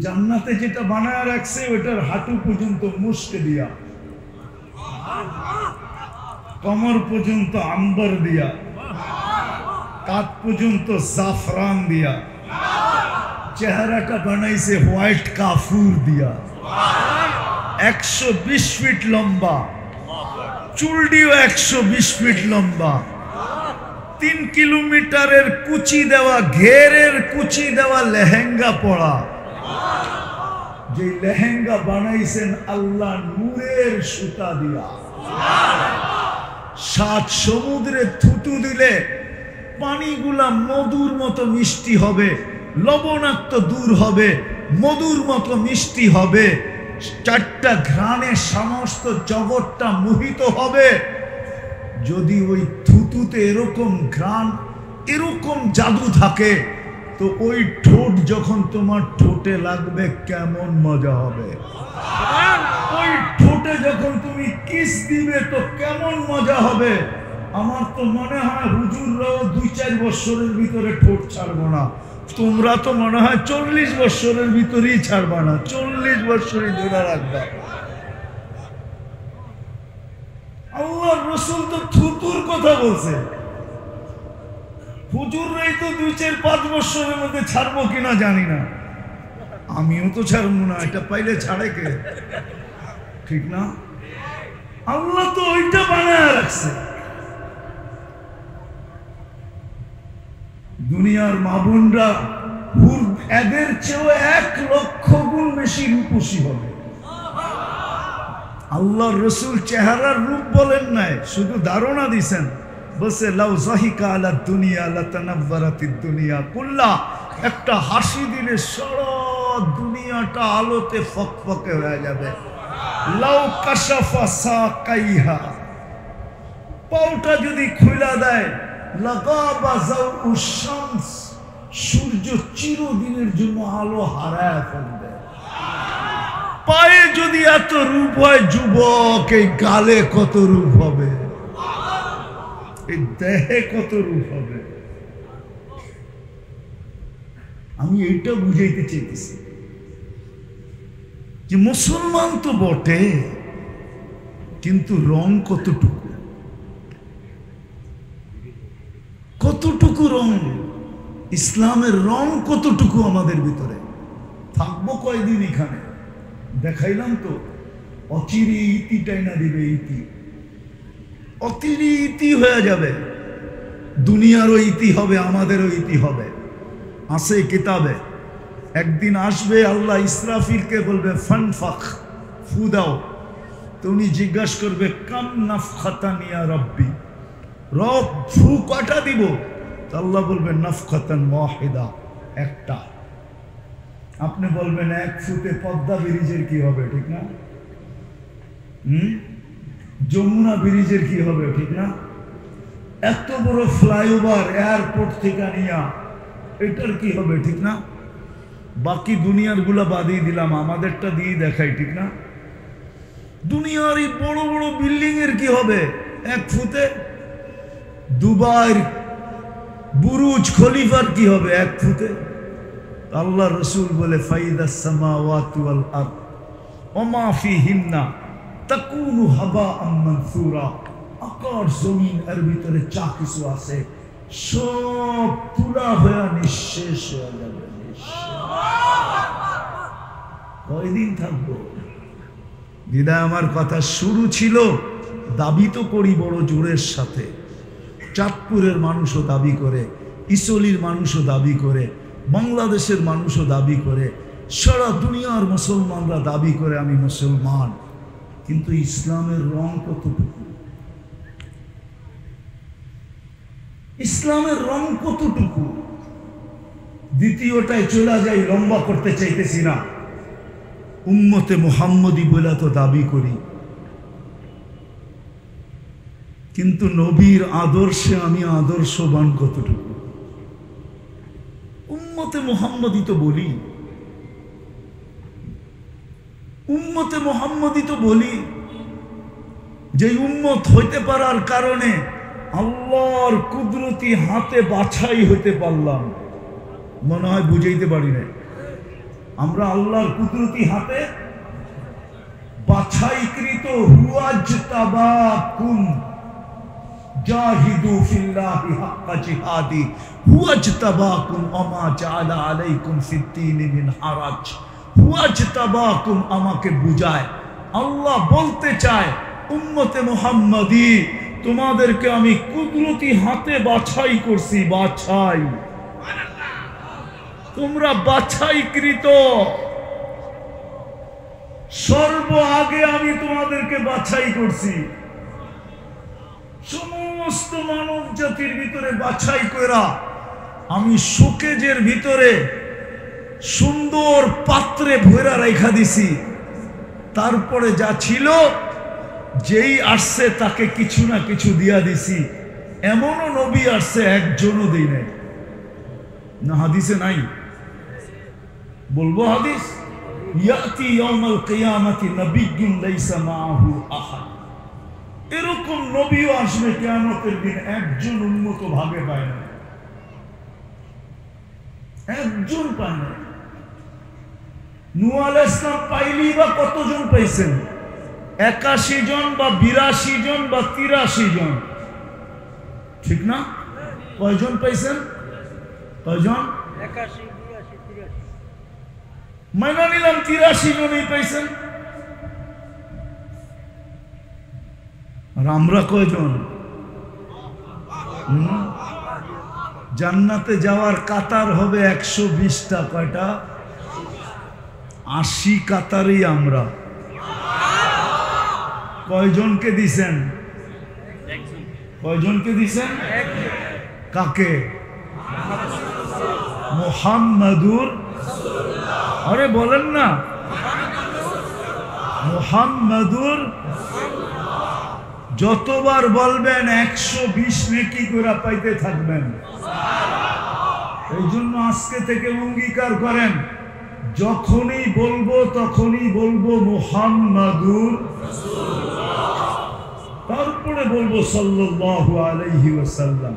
জান্নাতে যেটা বানায় রাখছে ওটার হাঁটু পর্যন্ত মুস্ক দিয়া, কমর পর্যন্ত আম্বর দিয়া, কাঁধ পর্যন্ত জাফরান দিয়া, চেহারাটা বানাইছে হোয়াইট কাফুর দিয়া, 120 ফিট লম্বা, চুলডিও 120 ফিট লম্বা, 3 কিলোমিটারের কুচি দেওয়া, ঘেরের কুচি দেওয়া লেহেঙ্গা পরা, যে লেহেঙ্গা বানাইছেন আল্লাহ নূরের সুতা দিয়া। 7 সমুদ্রে থুতু দিলে পানিগুলা মধুর মতো মিষ্টি হবে, লবণাক্ত দূর হবে, মধুর মতো মিষ্টি হবে, 4টা ঘ্রাণে সমস্ত জগৎটা মোহিত হবে। যদি ওই থুতুতে এরকম ঘ্রাণ, এরকম জাদু থাকে, তো ওই ঠোঁট যখন তোমার ঠোঁটে লাগবে কেমন মজা হবে। ওই ঠোঁটে যখন তুমি কিস দিবে তো কেমন মজা হবে। আমার তো মনে হয় হুজুররাও 2-4 বছরের ভিতরে ঠোঁট ছাড়বো না, তোমরা তো মনে হয় 40 বছরের ভিতরেই ছাড়বা না, 40 বছরই ধরে রাখবা। আল্লাহর রাসূল তো থুতুর কথা বলছে, হুজুররাই তো 2-4-5 বছরের মধ্যে ছাড়বো কিনা জানি না, আমিও তো ছাড়বো না, এটা পাইলে ছাড়ে কে, ঠিক না? আল্লাহ তো ওইটা বানায় রাখছে। দুনিয়ার মা বোনরা এদের চেয়েও 1 লক্ষ গুণ বেশি রূপসী হবে। আল্লাহর রাসূল চেহারার রূপ বলেন নাই, শুধু ধারণা দিছেন, বলছে লাউ যাহিকা আলা দুনিয়া লাতানাওয়ারাতিদ দুনিয়া কুল্লা, একটা হাসি দিলে সারা দুনিয়াটা আলোতে ফকফকে হয়ে যাবে। লাউ কাশাফা সাকাইহা, পাউটা যদি খুলে দেয়, লাগাবা যাউউশ শামস, সূর্য চিরদিনের জন্য আলো হারায় ফেলবে। পায়ে যদি এত রূপ হয় যুবক, এই গালে কত রূপ হবে, এই দেহে কত রূপ হবে। আমি এইটা বুঝাইতে চাইতেছি যে মুসলমান তো বটে, কিন্তু রং কতটুকু, কতটুকু রং, ইসলামের রং কতটুকু আমাদের ভিতরে। থাকবো কয়দিন এখানে, দেখাইলাম তো, অচিরে ইতিটাই না দিবে, ইতি অতিরি ইতি হয়ে যাবে, দুনিয়ারও ইতি হবে, আমাদেরও ইতি হবে। আছে কিতাবে, একদিন আসবে আল্লাহ ইসরাফিলকে বলবে ফানফাখ, ফু দাও, তো উনি জিজ্ঞাসা করবে কাম নাফখাতান ইয়া রব্বি, রব ফু কয়টা দিব? তো আল্লাহ বলবে নাফখাতান ওয়াহিদা, একটা। আপনি বলবেন 1 ফুটে পদ্মা ব্রিজের কি হবে, ঠিক না? যমুনা ব্রিজের কি হবে, ঠিক না? এত বড় ফ্লাইওভার এয়ারপোর্ট থেকে নিয়া, এটার কি হবে, ঠিক না? বাকি দুনিয়ার গুলা বাদিয়ে দিলাম, আমাদেরটা দিয়ে দেখাই, ঠিক না? দুনিয়ার এই বড় বড় বিল্ডিং এর কি হবে 1 ফুটে? দুবাইয়ের বুরুজ খলিফার কি হবে 1 ফুটে? আল্লাহ রসুল বলে ফাইদাস সামাওয়াতু ওয়াল আরদ ওয়া মা ফিহিন্না তাকুনু হাবাআম মানসুরা, আকাশ জমিন এর ভিতরে যা কিছু আছে সব তুলা হয়ে নিঃশেষ হয়ে যাবে। কয়দিন থাকবো? দিদা আমার কথা শুরু ছিল, দাবি তো করি বড় জোরের সাথে, চাঁদপুরের মানুষও দাবি করে, ইসলির মানুষও দাবি করে, বাংলাদেশের মানুষও দাবি করে, সারা দুনিয়ার মুসলমানরা দাবি করে আমি মুসলমান, কিন্তু ইসলামের রং কতটুকু, ইসলামের রং কতটুকু? দ্বিতীয়টায় চলে যাই, লম্বা করতে চাইতেছি না। উম্মতে মুহাম্মদী বলে তো দাবি করি, কিন্তু নবীর আদর্শে আমি আদর্শবান কতটুকু? উম্মতে মুহাম্মদী তো বলি, উম্মতে মুহাম্মদী তো বলি, যে উম্মত হইতে পারার কারণে আল্লাহর কুদরতি হাতে বাছাই হইতে পারলাম। মনে হয় বুঝাইতে পারি না। আমরা আল্লাহর কুদরতি হাতে বাছাইকৃত। হুয়াজতাবাকুম জাহিদু ফিল্লাহি হাক্কা জিহাদি হুয়াজতাবাকুম ওমা জাআলা আলাইকুম ফিদ্দীনি মিন হারাজ। হুয়াজতাবাকুম আমাকে বুঝায়, আল্লাহ বলতে চায় উম্মতে মুহাম্মাদি তোমাদেরকে আমি কুদরতি হাতে বাছাই করছি। বাছাই, তোমরা বাছাইকৃত। সর্ব আগে আমি তোমাদেরকে বাছাই করছি। সমস্ত মানব জাতির ভিতরে বাছাই করা আমি শোকেজের ভিতরে সুন্দর পাত্রে ভরা রেখা দিছি। তারপরে যা ছিল, যেই আসছে তাকে কিছু না কিছু দিয়া দিছি। এমনও নবী আসছে একজনও দিই নাই। না হাদিসে নাই? বলবো হাদিস, ইয়াতি ইয়াউমাল কিয়ামাতি নাবিয়্যুন লাইসা মাআহু আহাদ। এরকম নবীও আসবে কিয়ামতের দিন, একজন উম্মত ভাগে পায় না, একজন পায় না। নূহ আলাইহিস সালাম পাইলি বা কতজন পাইছেন? 81 জন বা 82 জন বা 83 জন, ঠিক না? কয়জন পাইছেন? কয়জন? 81, 82, 83। মাইনা নিলাম 83 জনই পাইছেন। আর আমরা কয়জন? জান্নাতে যাওয়ার কাতার হবে 120টা। কয়টা? 80 কাতারই আমরা। কয়জনকে দিছেন? কয়জনকে দিছেন? কাকে? মুহাম্মাদুর, আরে বলেন না, মুহাম্মাদুর। যতবার বলবেন 120 নেকি করে পাইতে থাকবেন। এই জন্য আজকে থেকে অঙ্গীকার করেন, যখনই বলবো তখনই বলবো মুহাম্মাদুর, তারপরে বলবো সাল্লাল্লাহু আলাইহি ওয়াসাল্লাম।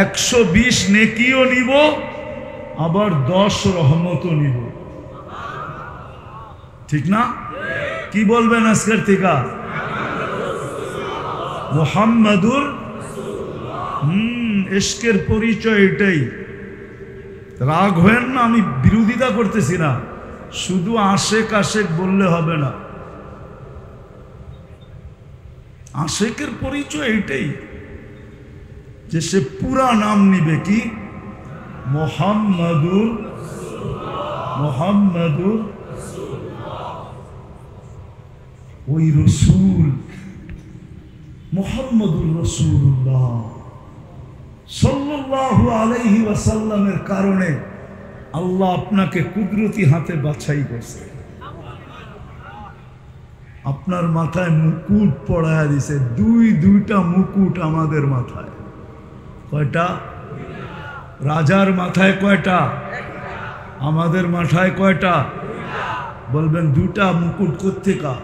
120 নেকিও নিব, আবার 10 রহমতও নিব, ঠিক না? কি বলবেন আজকের থেকে? মুহাম্মাদুর। ইশকের পরিচয় এটাই। রাগ হয়েন না, আমি বিরোধিতা করতেছি না, শুধু আশেক আশেক বললে হবে না। আশেকের পরিচয় এটাই যে সে পুরা নাম নিবে। কি? মুহাম্মাদুর, মুহাম্মাদুর। ওই রসুল মুহাম্মাদুর রাসূলুল্লাহ সাল্লাল্লাহু আলাইহি ওয়াসাল্লামের কারণে আল্লাহ আপনাকে কুদরতি হাতে বাছাই করছে। আপনার মাথায় মুকুট পড়ায়া দিছে। দুইটা মুকুট আমাদের মাথায়। কয়টা? রাজার মাথায় কয়টা? আমাদের মাথায় কয়টা? বলবেন দুটা মুকুট কোত্থেকা?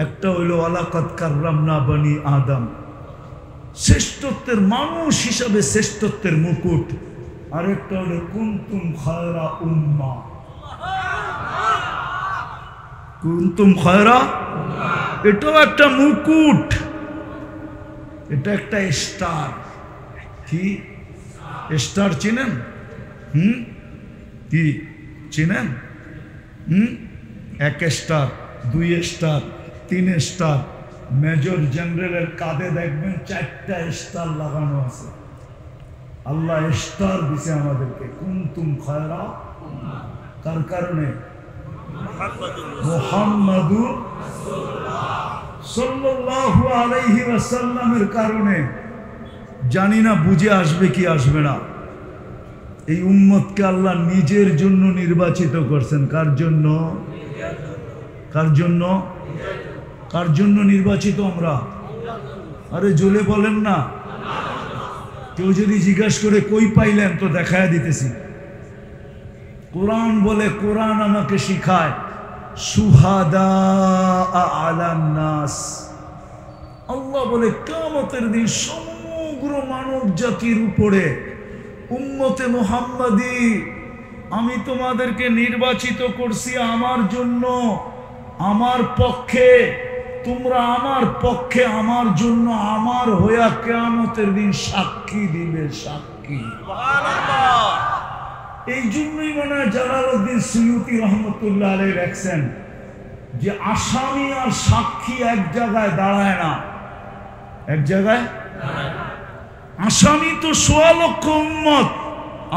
একটা হইল ওয়ালাকাদ কাররামনা বনি আদম, শ্রেষ্ঠত্বের মানুষ হিসাবে শ্রেষ্ঠত্বের মুকুট। আরেকটা হলো কুনতুম খায়রা উম্মা, কুনতুম খায়রা, এটাও একটা মুকুট, এটা একটা স্টার। কি স্টার চিনেন? কি চিনেন? 1 স্টার, 2 স্টার, 3 স্টার। মেজর জেনারেলের কাঁধে দেখবেন 4টা স্টার লাগানো আছে। আল্লাহ স্টার দিছে আমাদেরকে। কুনতুম খায়রা, তার কারণে মুহাম্মাদুর সাল্লাল্লাহু আলাইহি ওয়াসাল্লামের কারণে। জানি না বুঝে আসবে কি আসবে না। এই উম্মতকে আল্লাহ নিজের জন্য নির্বাচিত করছেন। কার জন্য? কার জন্য? কার জন্য নির্বাচিত আমরা? আরে জোরে বলেন না। কেউ যদি জিজ্ঞাসা করে কই পাইলেন, তো দেখায় দিতেছি। কোরআন বলে, কোরআন আমাকে শিখায় সুহাদা আলান নাস। আল্লাহ বলে কিয়ামতের দিন সমগ্র মানব জাতির উপরে উম্মতে মুহাম্মাদি আমি তোমাদেরকে নির্বাচিত করছি আমার জন্য, আমার পক্ষে, তোমরা আমার পক্ষে, আমার জন্য, আমার হইয়া কিয়ামতের দিন সাক্ষী দিবে, সাক্ষী। এই জন্যই মনে হয় জালালউদ্দিন সুয়ুতি রহমতুল্লাহ আলাইহি লেখছেন যে আসামি আর সাক্ষী এক জায়গায় দাঁড়ায় না, এক জায়গায়। আসামি তো ১৬ লক্ষ উম্মত,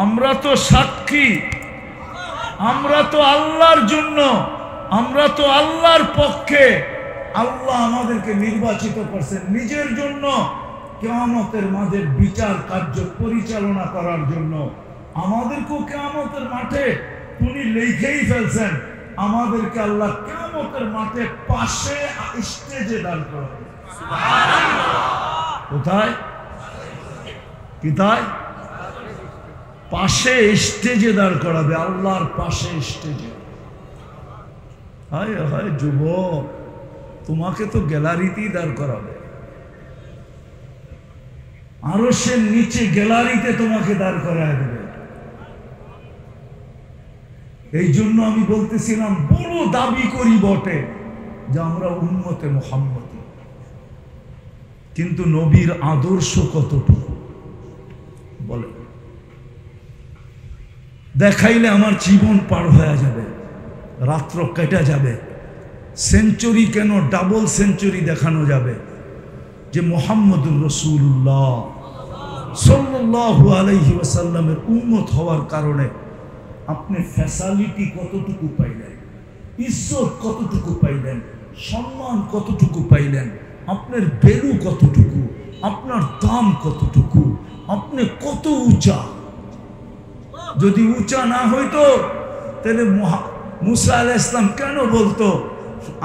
আমরা তো সাক্ষী, আমরা তো আল্লাহর জন্য, আমরা তো আল্লাহর পক্ষে। আল্লাহ আমাদেরকে নির্বাচিত করছেন নিজের জন্য, কিয়ামতের মাঝে বিচার কার্য পরিচালনা করার জন্য। আমাদেরকেও কিয়ামতের মাঠে উনি লিখেই ফেলছেন, আমাদেরকে আল্লাহ কিয়ামতের মাঠে পাশে স্টেজে দাঁড় করাবে। কোথায়? কোথায়? পাশে স্টেজে দাঁড় করাবে, আল্লাহর পাশে স্টেজে। হায় হায় যুবক, তোমাকে তো গ্যালারিতেই দাঁড় করাবে, আরশের নিচে গ্যালারিতে তোমাকে দাঁড় করায় দেবে। এই জন্য আমি বলতেছিলাম, বড় দাবি করি বটে যে আমরা উম্মতে মুহাম্মদী, কিন্তু নবীর আদর্শ কতটুকু বলে দেখাইলে আমার জীবন পার হয়ে যাবে, রাত্র কেটে যাবে। সেঞ্চুরি কেন, ডাবল সেঞ্চুরি দেখানো যাবে যে মুহাম্মদুর রাসূলুল্লাহ সাল্লাল্লাহু আলাইহি ওয়াসাল্লামের উম্মত হওয়ার কারণে আপনি ফ্যাসিলিটি কতটুকু পাইলেন, ইজ্জত কতটুকু পাইলেন, সম্মান কতটুকু পাইলেন, আপনার ভ্যালু কতটুকু, আপনার দাম কতটুকু, আপনি কত উঁচা। যদি উঁচা না হইতো তাহলে মুসা আলাইহিস সালাম কেন বলতো,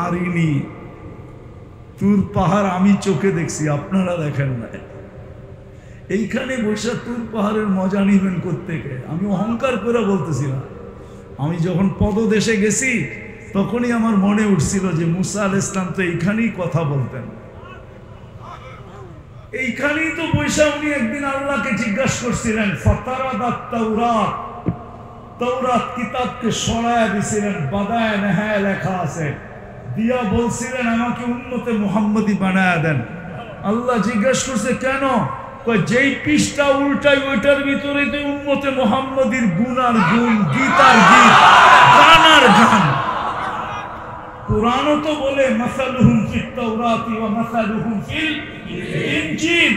আরিনি তুর পাহাড় আমি চোখে দেখছি, আপনারা দেখেন না। এইখানে বসে তুর পাহাড়ের মজা নিবেন কোত্থেকে? আমি অহংকার করে বলতেছি না। আমি যখন পদদেশে গেছি তখনই আমার মনে উঠছিল যে মুসা আলাইহিস সালাম তো এইখানেই কথা বলতেন, এইখানেই তো বৈশা উনি একদিন আল্লাহকে জিজ্ঞাসা করছিলেন। ফাতারাদাত তাওরাত, তাওরাত কিতাবকে সরায়া দিছিলেন, বাদায় নেহায় লেখা আছে, দিয়া বলছিলেন আমাকে উম্মতে মুহাম্মদী বানায়া দেন। আল্লাহ জিজ্ঞাসা করছে কেন? যেই পৃষ্ঠা উল্টাই ওইটার ভিতরে তো উম্মতে মুহাম্মদীর গুণ আর গুণ, গীত আর গীত, গান আর গান। কুরআনও তো বলে মাসালুহুম ফিত তাওরাতি ওয়া মাসালুহুম ফিল ইনজিল।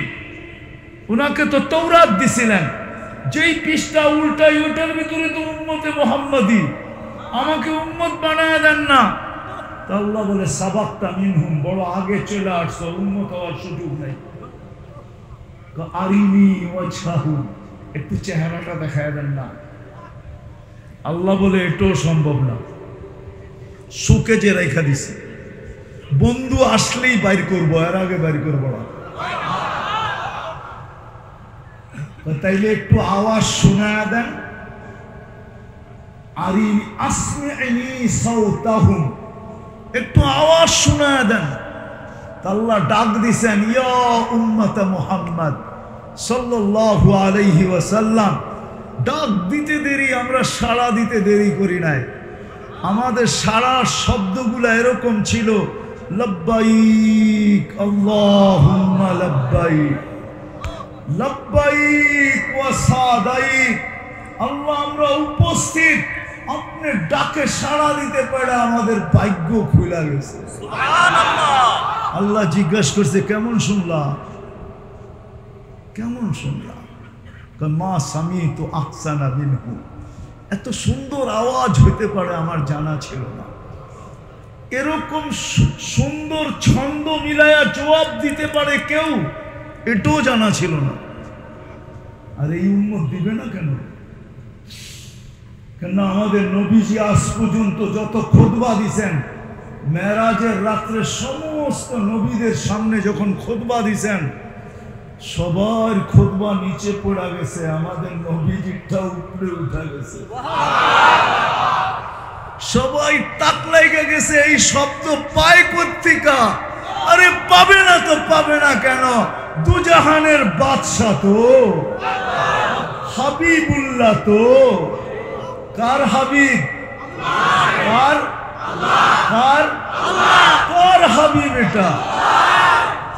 উনাকে তো তাওরাত দিছিলেন, যেই পৃষ্ঠা উল্টাই ওইটার ভিতরে তো উম্মতে মুহাম্মদী, আমাকে উম্মত বানায়া দেন না। তা আল্লাহ বলে সাবাক্তা মিনহুম, বড় আগে চলে আসছো, উম্মত হওয়ার সুযোগ নাই। আরিনি ওয়াজহাহু, একটু চেহারাটা দেখায় দেন না। আল্লাহ বলে এটাও সম্ভব না, সুকে যে রেখা দিছে, বন্ধু আসলেই বাইর করবো, এর আগে বাইর করবো না। তাইলে একটু আওয়াজ শোনায়া দেন। আরিনি আসমি'নি সাওতাহুম, একটু আওয়াজ শোনায়া দেন। আল্লাহ ডাক দিছেন, ইয়া উম্মত মুহাম্মদ সাল্লাল্লাহু আলাইহি ওয়াসাল্লাম। ডাক দিতে দেরি, আমরা সাড়া দিতে দেরি করি নাই। আমাদের সারা শব্দগুলো এরকম ছিল, লব্বাইক আল্লাহুম্মা লব্বাইক, লব্বাইক ওয়া সাদাইক। আল্লাহ আমরা উপস্থিত, আপনি ডাকে সাড়া দিতে পারে আমাদের ভাগ্য খুলে গেছে। সুবহানাল্লাহ। আল্লাহ জিজ্ঞাসা করছে কেমন শুনলা, কেমন শুনলা? মা সামিতু আহসানা মিনহু, এত সুন্দর আওয়াজ হইতে পারে আমার জানা ছিল না। এরকম সুন্দর ছন্দ মিলায়া জবাব দিতে পারে কেউ, এটাও জানা ছিল না। আর এই উম্মত দিবে না কেন? কেন আমাদের নবীজি আজ পর্যন্ত যত খুতবা দিছেন, মেরাজের রাত্রে সমস্ত নবীদের সামনে যখন খুতবা দিছেন, সবার খুতবা নিচে পড়া গেছে, আমাদের নবীজিটা উপরে উঠা গেছে। সবাই তাক লেগে গেছে, এই শব্দ পায় কোত্থেকে? আরে পাবে না তো পাবে না কেন? দুজাহানের বাদশা তো, হাবিবুল্লাহ তো, কার হাবিব? কার? কার? কার হাবিব এটা?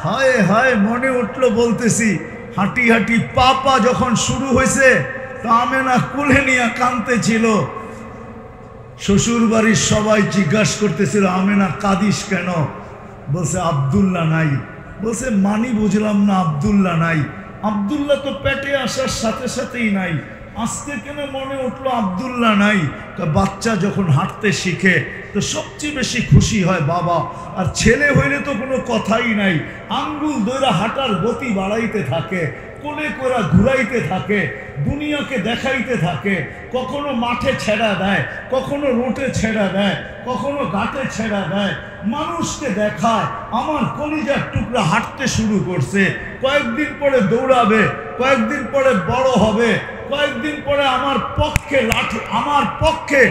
হায় হায়, মনে উঠলো বলতেছি, হাঁটি হাঁটি পা যখন শুরু হয়েছে, তা আমেনা কুলে নিয়ে কাঁদতেছিল। শ্বশুর বাড়ির সবাই জিজ্ঞাসা করতেছিল, আমেনা কাঁদিস কেন? বলছে আব্দুল্লাহ নাই। বলছে মানি বুঝলাম না, আব্দুল্লাহ নাই। আব্দুল্লাহ তো পেটে আসার সাথে সাথেই নাই, আজকে কেন মনে উঠলো আব্দুল্লাহ নাই? বাচ্চা যখন হাঁটতে শিখে তো সবচেয়ে বেশি খুশি হয় বাবা, আর ছেলে হইলে তো কোনো কথাই নাই। আঙ্গুল দইরা হাঁটার গতি বাড়াইতে থাকে, কোলে কোরা ঘুরাইতে থাকে, দুনিয়াকে দেখাইতে থাকে। কখনো মাঠে ছেড়া দেয়, কখনো রোটে ছেড়া দেয়, কখনো ঘাটে ছেড়া দেয়, মানুষকে দেখায়। আমার কলিজার টুকরা হাঁটতে শুরু করছে, কয়েকদিন পরে দৌড়াবে, কয়েকদিন পরে বড় হবে, কয়েকদিন পরে আমার পক্ষে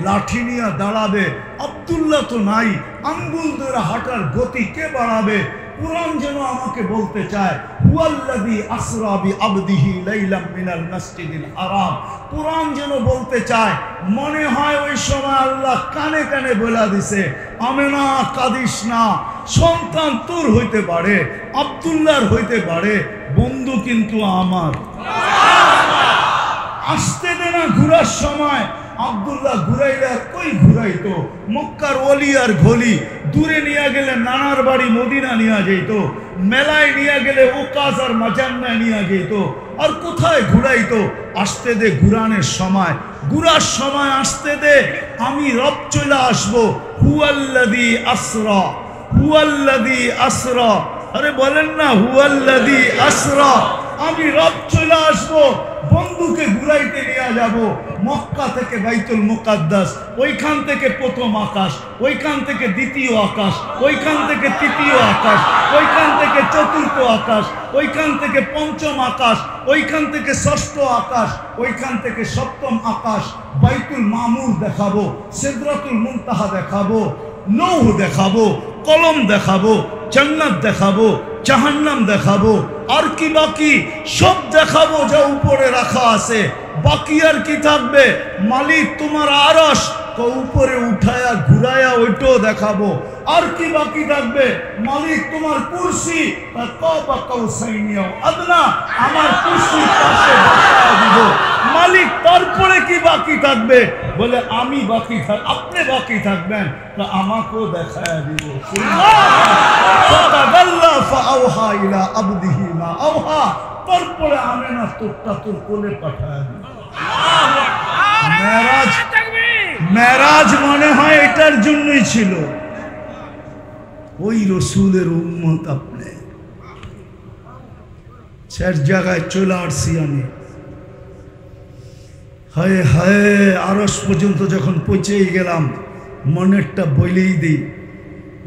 লাঠি নিয়ে দাঁড়াবে। আব্দুল্লাহ তো নাই, আঙ্গুল ধরে হাঁটার গতি কে বাড়াবে? কুরআন যেন আমাকে বলতে চায়, হুয়াল্লাযী আসরা বিআবদিহি লাইলাম মিনাল মাসজিদিল হারাম। কুরআন যেন বলতে চায়, মনে হয় ওই সময় আল্লাহ কানে কানে বলে দিছে, আমেনা কাঁদিস না, সন্তান তোর হইতে পারে, আব্দুল্লাহর হইতে পারে, বন্ধু কিন্তু আমার। আসতে দে না ঘুরার সময়। আব্দুল্লাহ ঘুরাইলে আর কই ঘুরাইতো? মক্কার অলি আর গলি, দূরে নিয়ে গেলে নানার বাড়ি মদিনা নিয়ে যেত, মেলায় নিয়ে গেলে ওকাজ আর মাজান্নায় নিয়ে যেত, আর কোথায় ঘুরাইতো? আসতে দে ঘুরানের সময়, ঘুরার সময় আসতে দে, আমি রব চলে আসবো। হুয়াল্লাযী আসরা, হুয়াল্লাযী আসরা, আরে বলেন না হুয়াল্লাযী আসরা, আমি রব চলে আসবো, বন্ধুকে ঘুরাইতে নিয়ে যাব। মক্কা থেকে বাইতুল মুকাদ্দাস, ওইখান থেকে প্রথম আকাশ, ওইখান থেকে দ্বিতীয় আকাশ, ওইখান থেকে তৃতীয় আকাশ, ওইখান থেকে চতুর্থ আকাশ, ওইখান থেকে পঞ্চম আকাশ, ওইখান থেকে ষষ্ঠ আকাশ, ওইখান থেকে সপ্তম আকাশ। বাইতুল মামুর দেখাবো, সিদরাতুল মুনতাহা দেখাবো, লৌহ দেখাবো, কলম দেখাবো, জান্নাত দেখাবো, জাহান্নাম দেখাবো, আর কি বাকি? সব দেখাবো যা উপরে রাখা আছে। বাকি আর কি থাকবে? মালিক তোমার আরশ উপরে উঠায়া ঘুরায়া ওইটাও দেখাবো। আর কি বাকি থাকবে? মালিক তোমার কুরসি আদনা, আমার কুরসির পাশে বসায়া দিব। মালিক তারপরে কি বাকি থাকবে? বলে আমি বাকি থাক, আপনি বাকি থাকবেন, তা আমাকেও দেখায়া দিব। তারপরে আমেনা তোরটা তোর কোলে পাঠায়া দিব। মেরাজ মনে হয় এটার জন্যই ছিল। ওই রসুলের উম্মত আপনি, শেষ জায়গায় চলে আসছি আমি। হায় হায়, আরশ পর্যন্ত যখন পৌঁছেই গেলাম, মনেরটা বলেই দিই,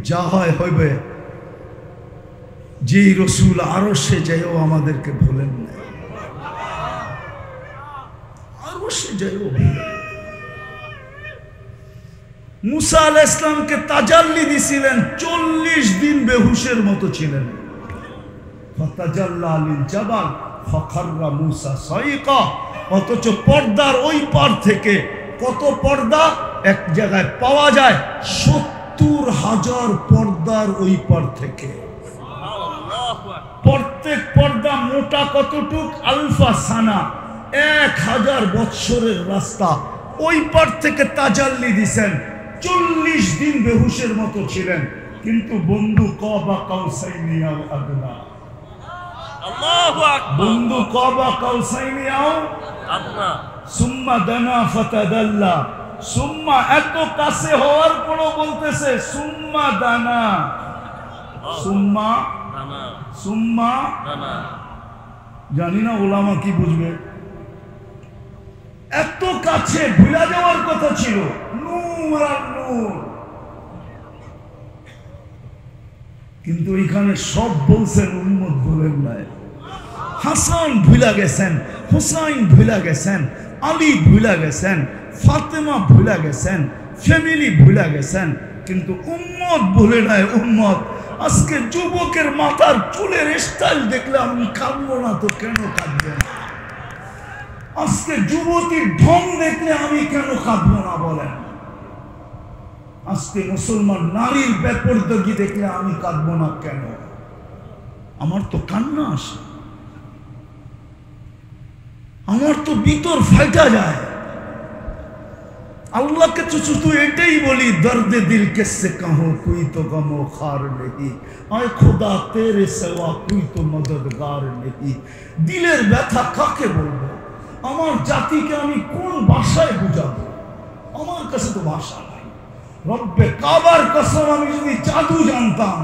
যা হয় হইবে। যেই রসুল আরশে যাইও আমাদেরকে ভুলেন না, আরশে যাইও। মুসা আলাইহিস সালামকে তাজাল্লি দিছিলেন, 40 দিন বেহুশের মতো ছিলেন। ফাতাজাল্লা লিল জাবাল ফাখাররা মুসা সাইকা। অথচ পর্দার ওই পার থেকে, কত পর্দা এক জায়গায় পাওয়া যায়, 70,000 পর্দার ওই পার থেকে। প্রত্যেক পর্দা মোটা কতটুক? আলফা সানা, 1000 বৎসরের রাস্তা। ওই পার থেকে তাজাল্লি দিছেন, 40 দিন বেহুশের মতো ছিলেন। কিন্তু বন্ধু কাবা কাউসাইনি আও আদনা, আল্লাহু আকবার, বন্ধু কাবা কাউসাইনি আও আদনা, সুম্মা দানা ফাতাদাল্লা, সুম্মা এত কাছে হওয়ার পরও বলতেছে সুম্মা দানা, সুম্মা দানা, সুম্মা দানা। জানি না ওলামা কি বুঝবে। এত কাছে ভুলা যাওয়ার কথা ছিল, নূর আর নূর। কিন্তু এখানে সব বলছেন, উম্মত বলেন নাই। হাসান ভুলা গেছেন, হুসাইন ভুলা গেছেন, আলী ভুলা গেছেন, ফাতেমা ভুলা গেছেন, ফ্যামিলি ভুলা গেছেন, কিন্তু উম্মত ভুলে নাই। উম্মত আজকে যুবকের মাথার চুলের স্টাইল দেখলে আমি কাঁদবো না তো কেন কাঁদবেন? আজকে যুবতীর ঢং দেখলে আমি কেন কাঁদবো না বলেন? আজকে মুসলমান নারীর বেপরদগি দেখলে আমি কাঁদবো না কেন? আমার তো কান্না আসে, আমার তো ভিতর ফাইটা যায়। আল্লাহকে তো শুধু এটাই বলি, দর্দে দিল কিসসে কাহো, কোই তো গমো খার নেহি, আয় খোদা তেরে সেওয়া কোই তো মদদগার নেহি। দিলের ব্যথা কাকে বলবো? আমার জাতিকে আমি কোন ভাষায় বুঝাবো? আমার কাছে তো ভাষা নাই। রব্বে কাবার কসম, আমি যদি জাদু জানতাম,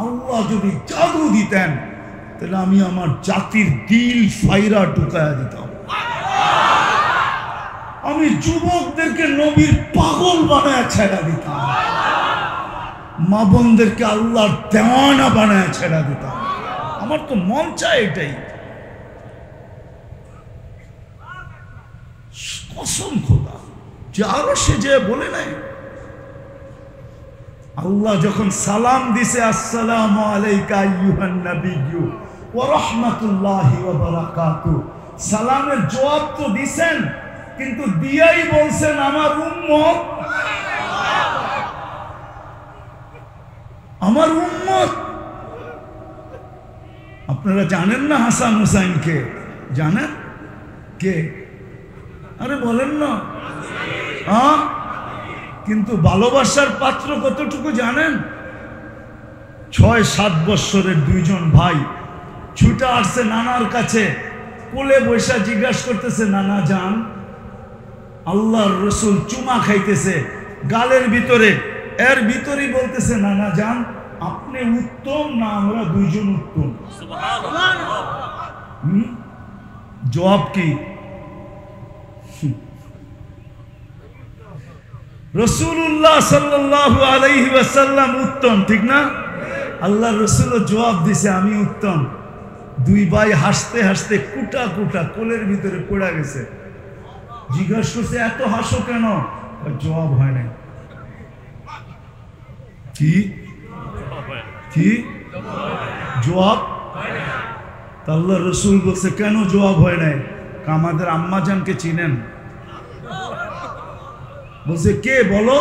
আল্লাহ যদি জাদু দিতেন, তাহলে আমি আমার জাতির দিল ফাইরা ঢুকায়া দিতাম। আমি যুবকদেরকে নবীর পাগল বানায় ছেড়া দিতাম, মা বোনদেরকে আল্লাহর দেওয়ানা বানায় ছেড়া দিতাম। আমার তো মন চায় এটাই, কসম খোদা। যে আরো সে যে বলে নাই, আল্লাহ যখন সালাম দিছে, আসসালামু আলাইকা আইয়ুহান নাবিয়্যু ওয়া রাহমাতুল্লাহি ওয়া বারাকাতুহু, সালামের জবাব তো দিছেন, কিন্তু দিয়াই বলছেন আমার উম্মত, আমার উম্মত। আপনারা জানেন না হাসান হুসাইনকে? জানেন কে? আরে বলেন না। হ্যাঁ, কিন্তু ভালোবাসার পাত্র কতটুকু জানেন? 6-7 বৎসরের দুইজন ভাই ছুটে আসছে নানার কাছে, কোলে বৈশা জিজ্ঞাসা করতেছে, নানা যান, আল্লাহর রসুল চুমা খাইতেছে গালের ভিতরে, এর ভিতরেই বলতেছে, নানা যান, আপনি উত্তম না আমরা দুইজন উত্তম? জবাব কি? রাসূলুল্লাহ সাল্লাল্লাহু আলাইহি ওয়াসাল্লাম উত্তম, ঠিক না? আল্লাহর রাসূলও জবাব দিছে আমি উত্তম। দুই ভাই হাসতে হাসতে কুটা কুটা কোলের ভিতরে পড়ে গেছে। জিজ্ঞাসা করছে, এত হাসো কেন? জবাব হয় নাই। কি কি জবাব? আল্লাহর রাসূল বলছে, কেন জবাব হয় নাই? আমাদের আম্মাজানকে চিনেন? বলছে, কে বলো?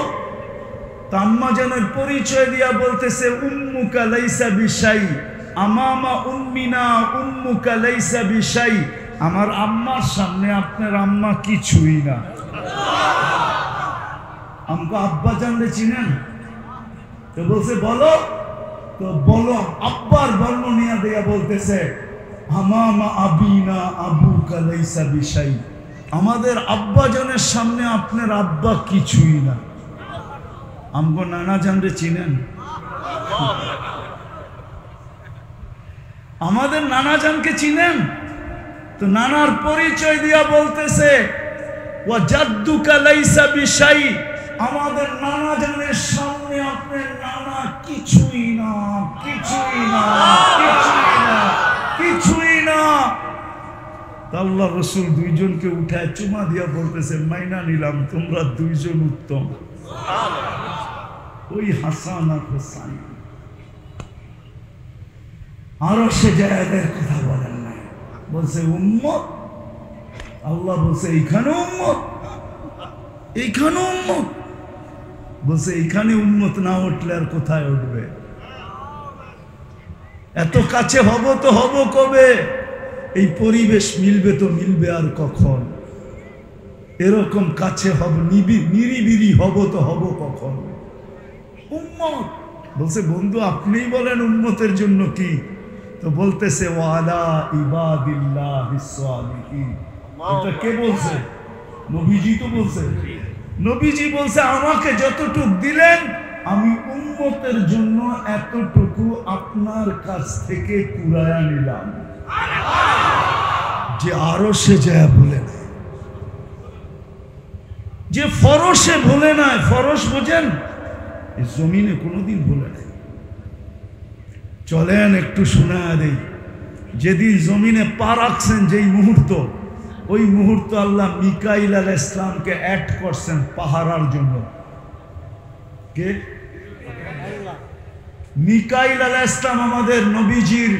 তা আম্মাজানের পরিচয় দিয়া বলতেছে, উম্মুকা লাইসা বিশাই, আমামা উম্মিনা উম্মুকা লাইসা বিশাই, আমার আম্মার সামনে আপনার আম্মা কিছুই না। আমাকে আব্বা জানলে চিনেন? তো বলছে বলো, তো বলো। আব্বার বর্ণ নিয়ে দিয়া বলতেছে, আমামা আবিনা আবুকা লাইসা বিশাই, আমাদের আব্বা জানের সামনে আপনার আব্বা কিছুই না। আমগো নানা জানলে চিনেন? আমাদের নানা জানকে চিনেন? তো নানার পরিচয় দিয়া বলতেছে, ওয়া জাদ্দুকা লাইসা বিশাই, আমাদের নানা জানের সামনে আপনার নানা কিছুই না, কিছুই না, কিছুই না, কিছুই না। আল্লাহ রসুল দুইজনকে উঠায় চুমা দিয়া বলতেছে, মাইনা নিলাম, তোমরা দুইজন উত্তম। ওই হাসান আর হুসাইন আরো সে জায়গার কথা বলেন না, বলছে উম্মত। আল্লাহ বলছে এইখানে উম্মত, এইখানে উম্মত। বলছে এইখানে উম্মত না উঠলে আর কোথায় উঠবে? এত কাছে হব তো হব কবে? এই পরিবেশ মিলবে তো মিলবে আর কখন? এরকম কাছে হব, নিরিবিরি হব তো হব কখন? উম্মত বলছে, বন্ধু আপনিই বলেন উম্মতের জন্য কি? তো বলতেছে, ওয়ালা ইবাদিল্লাহিস সালিহিন। এটা কে বলছে? নবীজি তো বলছে। নবীজি বলছে, আমাকে যতটুকু দিলেন আমি উম্মতের জন্য এতটুকু আপনার কাছ থেকে কুড়ায়া নিলাম। যে আরো সে যায় বলে না, যে ফরসে বলে না, ফরস বোঝেন? জমিনে কোনোদিন বলে নাই। চলেন একটু শোনা দেই। যেদিন জমিনে পা রাখছেন যেই মুহূর্ত, ওই মুহূর্ত আল্লাহ মিকাইল আলাইহিস সালামকে অ্যাড করছেন পাহারার জন্য। কে? মিকাইল আলাইহিস সালাম আমাদের নবীজির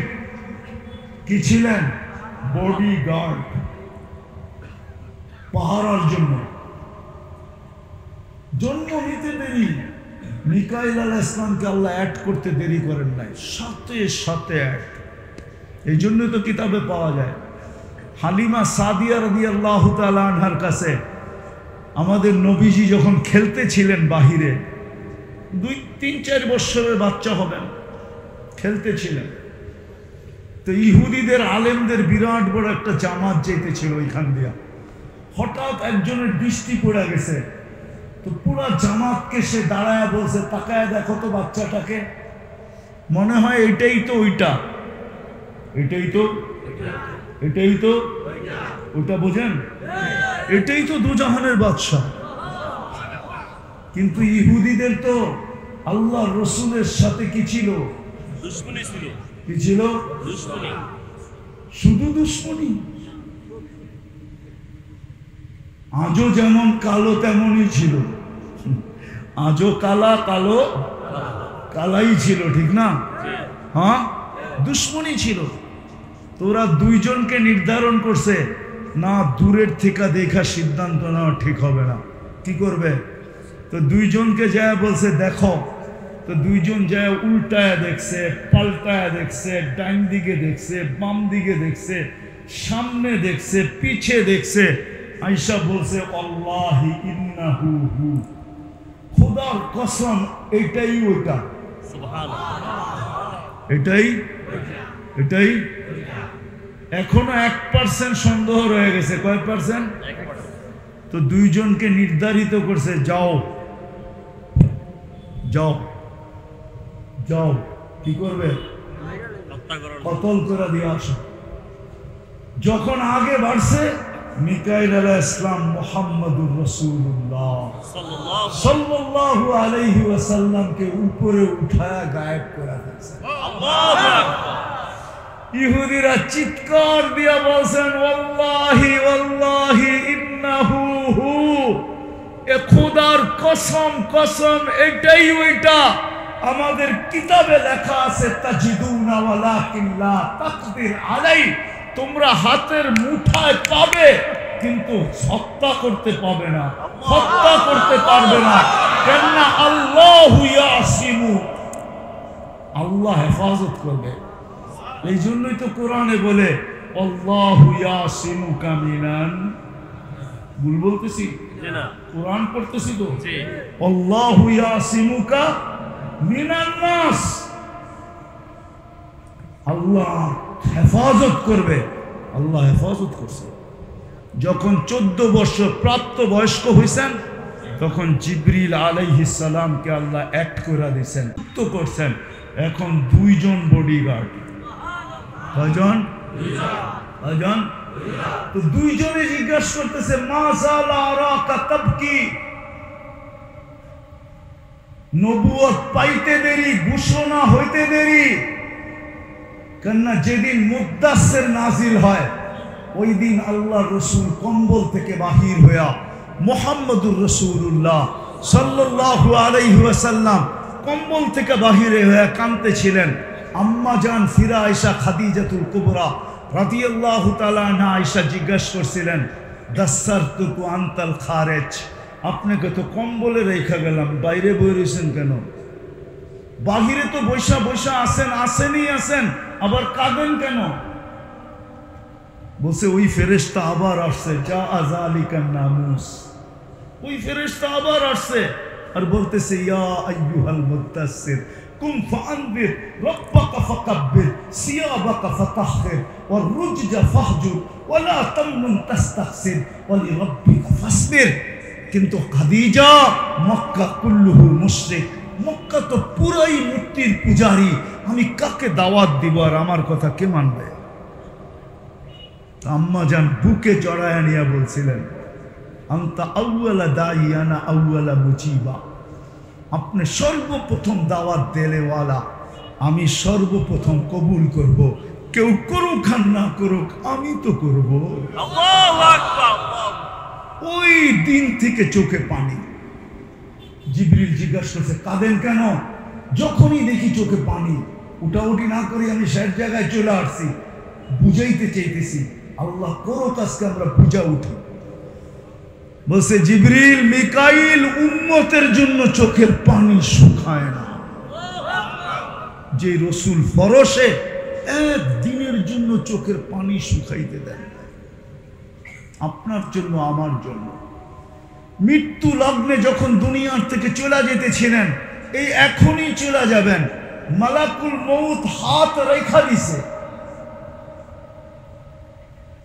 কি ছিলেন? বডিগার্ড। পাহারার জন্য। জন্ম নিতে দেরি, মিকাইল আলাইহিস সালামকে আল্লাহ অ্যাড করতে দেরি করেন নাই, সাথে সাথে অ্যাড। এই জন্য তো কিতাবে পাওয়া যায় হালিমা সাদিয়া রাদিয়াল্লাহু তাআলা আনহার কাছে আমাদের নবীজি যখন খেলতেছিলেন বাহিরে, 2-3-4 বছরের বাচ্চা হবেন, খেলতেছিলেন, তো ইহুদিদের আলেমদের বিরাট বড় একটা জামাত যেতেছিল ওইখান দিয়া। হঠাৎ একজনের দৃষ্টি পড়ে গেছে, তো পুরা জামাতকে সে দাঁড়ায় বলছে, তাকায় দেখো তো বাচ্চাটাকে, মনে হয় এটাই তো ওইটা, এটাই তো এটাই তো ওটা, বোঝেন, এটাই তো দুজাহানের বাদশা। কিন্তু ইহুদিদের তো আল্লাহ রসুলের সাথে কি ছিল? দুশমনি ছিল। কি ছিল? দুশমনি। শুধু দুশমনি। আজও যেমন কালো তেমনই ছিল, আজও কালা কালো কালাই ছিল, ঠিক না? হ্যাঁ, দুশমনি ছিল। তোরা দুইজনকে নির্ধারণ করছে, না দূরের থেকে দেখা সিদ্ধান্ত নেওয়া ঠিক হবে না, কি করবে? তো দুইজনকে যায় বলছে দেখো, তো দুইজন যায় উল্টায় দেখছে, পাল্টায় দেখছে, ডাইন দিকে দেখছে, বাম দিকে দেখছে, সামনে দেখছে, পিছে দেখছে। আয়েশা বলছে আল্লাহি ইন্নাহু হু, খোদার কসম এটাই ওইটা, এটাই এটাই। এখনো 1% সন্দেহ রয়ে গেছে। কয় পার্সেন্ট? তো দুইজনকে নির্ধারিত করছে, যাও যাও যাও, কি করবে? কতল করে দিয়ে আসো। যখন আগে বাড়ছে, মিকাইল আলাইহিস সালাম মুহাম্মদুর রাসূলুল্লাহ সাল্লাল্লাহু আলাইহি ওয়াসাল্লামকে উপরে উঠায়া গায়েব করে দিয়েছে। আল্লাহু আকবার। ইহুদিরা চিৎকার দিয়া বলছেন ওয়াল্লাহি ওয়াল্লাহি ইন্নাহু হু, এ খোদার কসম কসম এটাই ওইটা। আমাদের কিতাবে লেখা আছে তাজিদুনা ওয়ালাকিন লা তাকদির আলাই, তোমরা হাতের মুঠায় পাবে কিন্তু হত্যা করতে পাবে না, হত্যা করতে পারবে না। কেননা আল্লাহু ইয়াসিমু, আল্লাহ হেফাজত করবে। এই জন্যই তো কোরআনে বলে আল্লাহু ইয়াসিমুকা মিনান, ভুল বলতেছি না? কোরআন পড়তেছি তো, আল্লাহু ইয়াসিমুকা মিনান নাস, আল্লাহ হেফাজত করবে। আল্লাহ হেফাজত করছে। যখন 14 বছর প্রাপ্ত বয়স্ক হয়েছেন, তখন জিবরিল আলাইহিস সালামকে আল্লাহ অ্যাক্ট করে দিয়েছেন, মুক্ত করছেন। এখন 2 জন বডিগার্ড। কয়জন? 2 জন। তো 2 জনে জিজ্ঞাসা করতেছে মা যালা আরাকা তাবকি, নবুয়ত পাইতে দেরি, ঘোষণা হইতে দেরি। কেননা যেদিন মুদ্দাসসির নাজিল হয়, ওই দিন আল্লাহ রসুল কম্বল থেকে বাহির হইয়া মুহাম্মদুর রাসূলুল্লাহ সাল্লাল্লাহু আলাইহি ওয়াসাল্লাম কম্বল থেকে বাহিরে হয়ে কাঁদতেছিলেন। আম্মা জান ফিরা আয়েশা খাদিজাতুল কুবরা রাদিয়াল্লাহু তাআলা আনহা আয়েশা জিজ্ঞাসা করছিলেন, দাসসারতুকু আনতাল খারেজ, আপনাকে তো কম্বলে রেখা গেলাম, বাইরে বই রয়েছেন কেন? বাহিরে তো বৈশা বৈশা আসেন, আসেনই আসেন, আবার কাঁদেন কেন? বলছে ওই ফেরেশতা আবার আসছে, যা আযালিকান নামুস, ওই ফেরেশতা আবার আসছে আর বলতেছে ইয়া আইয়ুহাল মুদ্দাসসির কুম ফাআনবির রাব্বাকা ফাকাব্বির সিয়াবাকা ফাতাহহির ওয়ার রুজজা ফাহজুর ওয়ালা তামনুন তাস্তাকসির ওয়ালি রাব্বিকা ফাসবির। কিন্তু খাদিজা মক্কা কুল্লুহু মুশরিক, মক্কা তো পুরাই মূর্তির পূজারী, আমি কাকে দাওয়াত দিব আর আমার কথা কে মানবে? আম্মা জান বুকে জড়ায় নিয়ে বলছিলেন আনতা আউয়ালা দাইয়ানা আউয়ালা মুজিবা, আপনি সর্বপ্রথম দাওয়াত দেলেওয়ালা, আমি সর্বপ্রথম কবুল করব, কেউ করুক আর না করুক আমি তো করব। আল্লাহু আকবার। ওই দিন থেকে চোখে পানি। জিবরিল জিজ্ঞাসা করছে কাঁদেন কেন? যখনই দেখি চোখে পানি, উঠাউঠি না করি আমি শেষ জায়গায় চলে আসছি, বুঝাইতে চাইতেছি আল্লাহ করো আজকে আমরা বুঝা উঠি। বলছে জিবরিল মিকাইল উম্মতের জন্য চোখের পানি শুকায় না। যে রসুল ফরসে একদিনের জন্য চোখের পানি শুকাইতে দেন না। আপনার জন্য আমার জন্য মৃত্যু লগ্নে যখন দুনিয়ার থেকে চলে যেতেছিলেন, এই এখনই চলে যাবেন, মালাকুল মউত হাত রেখা দিছে।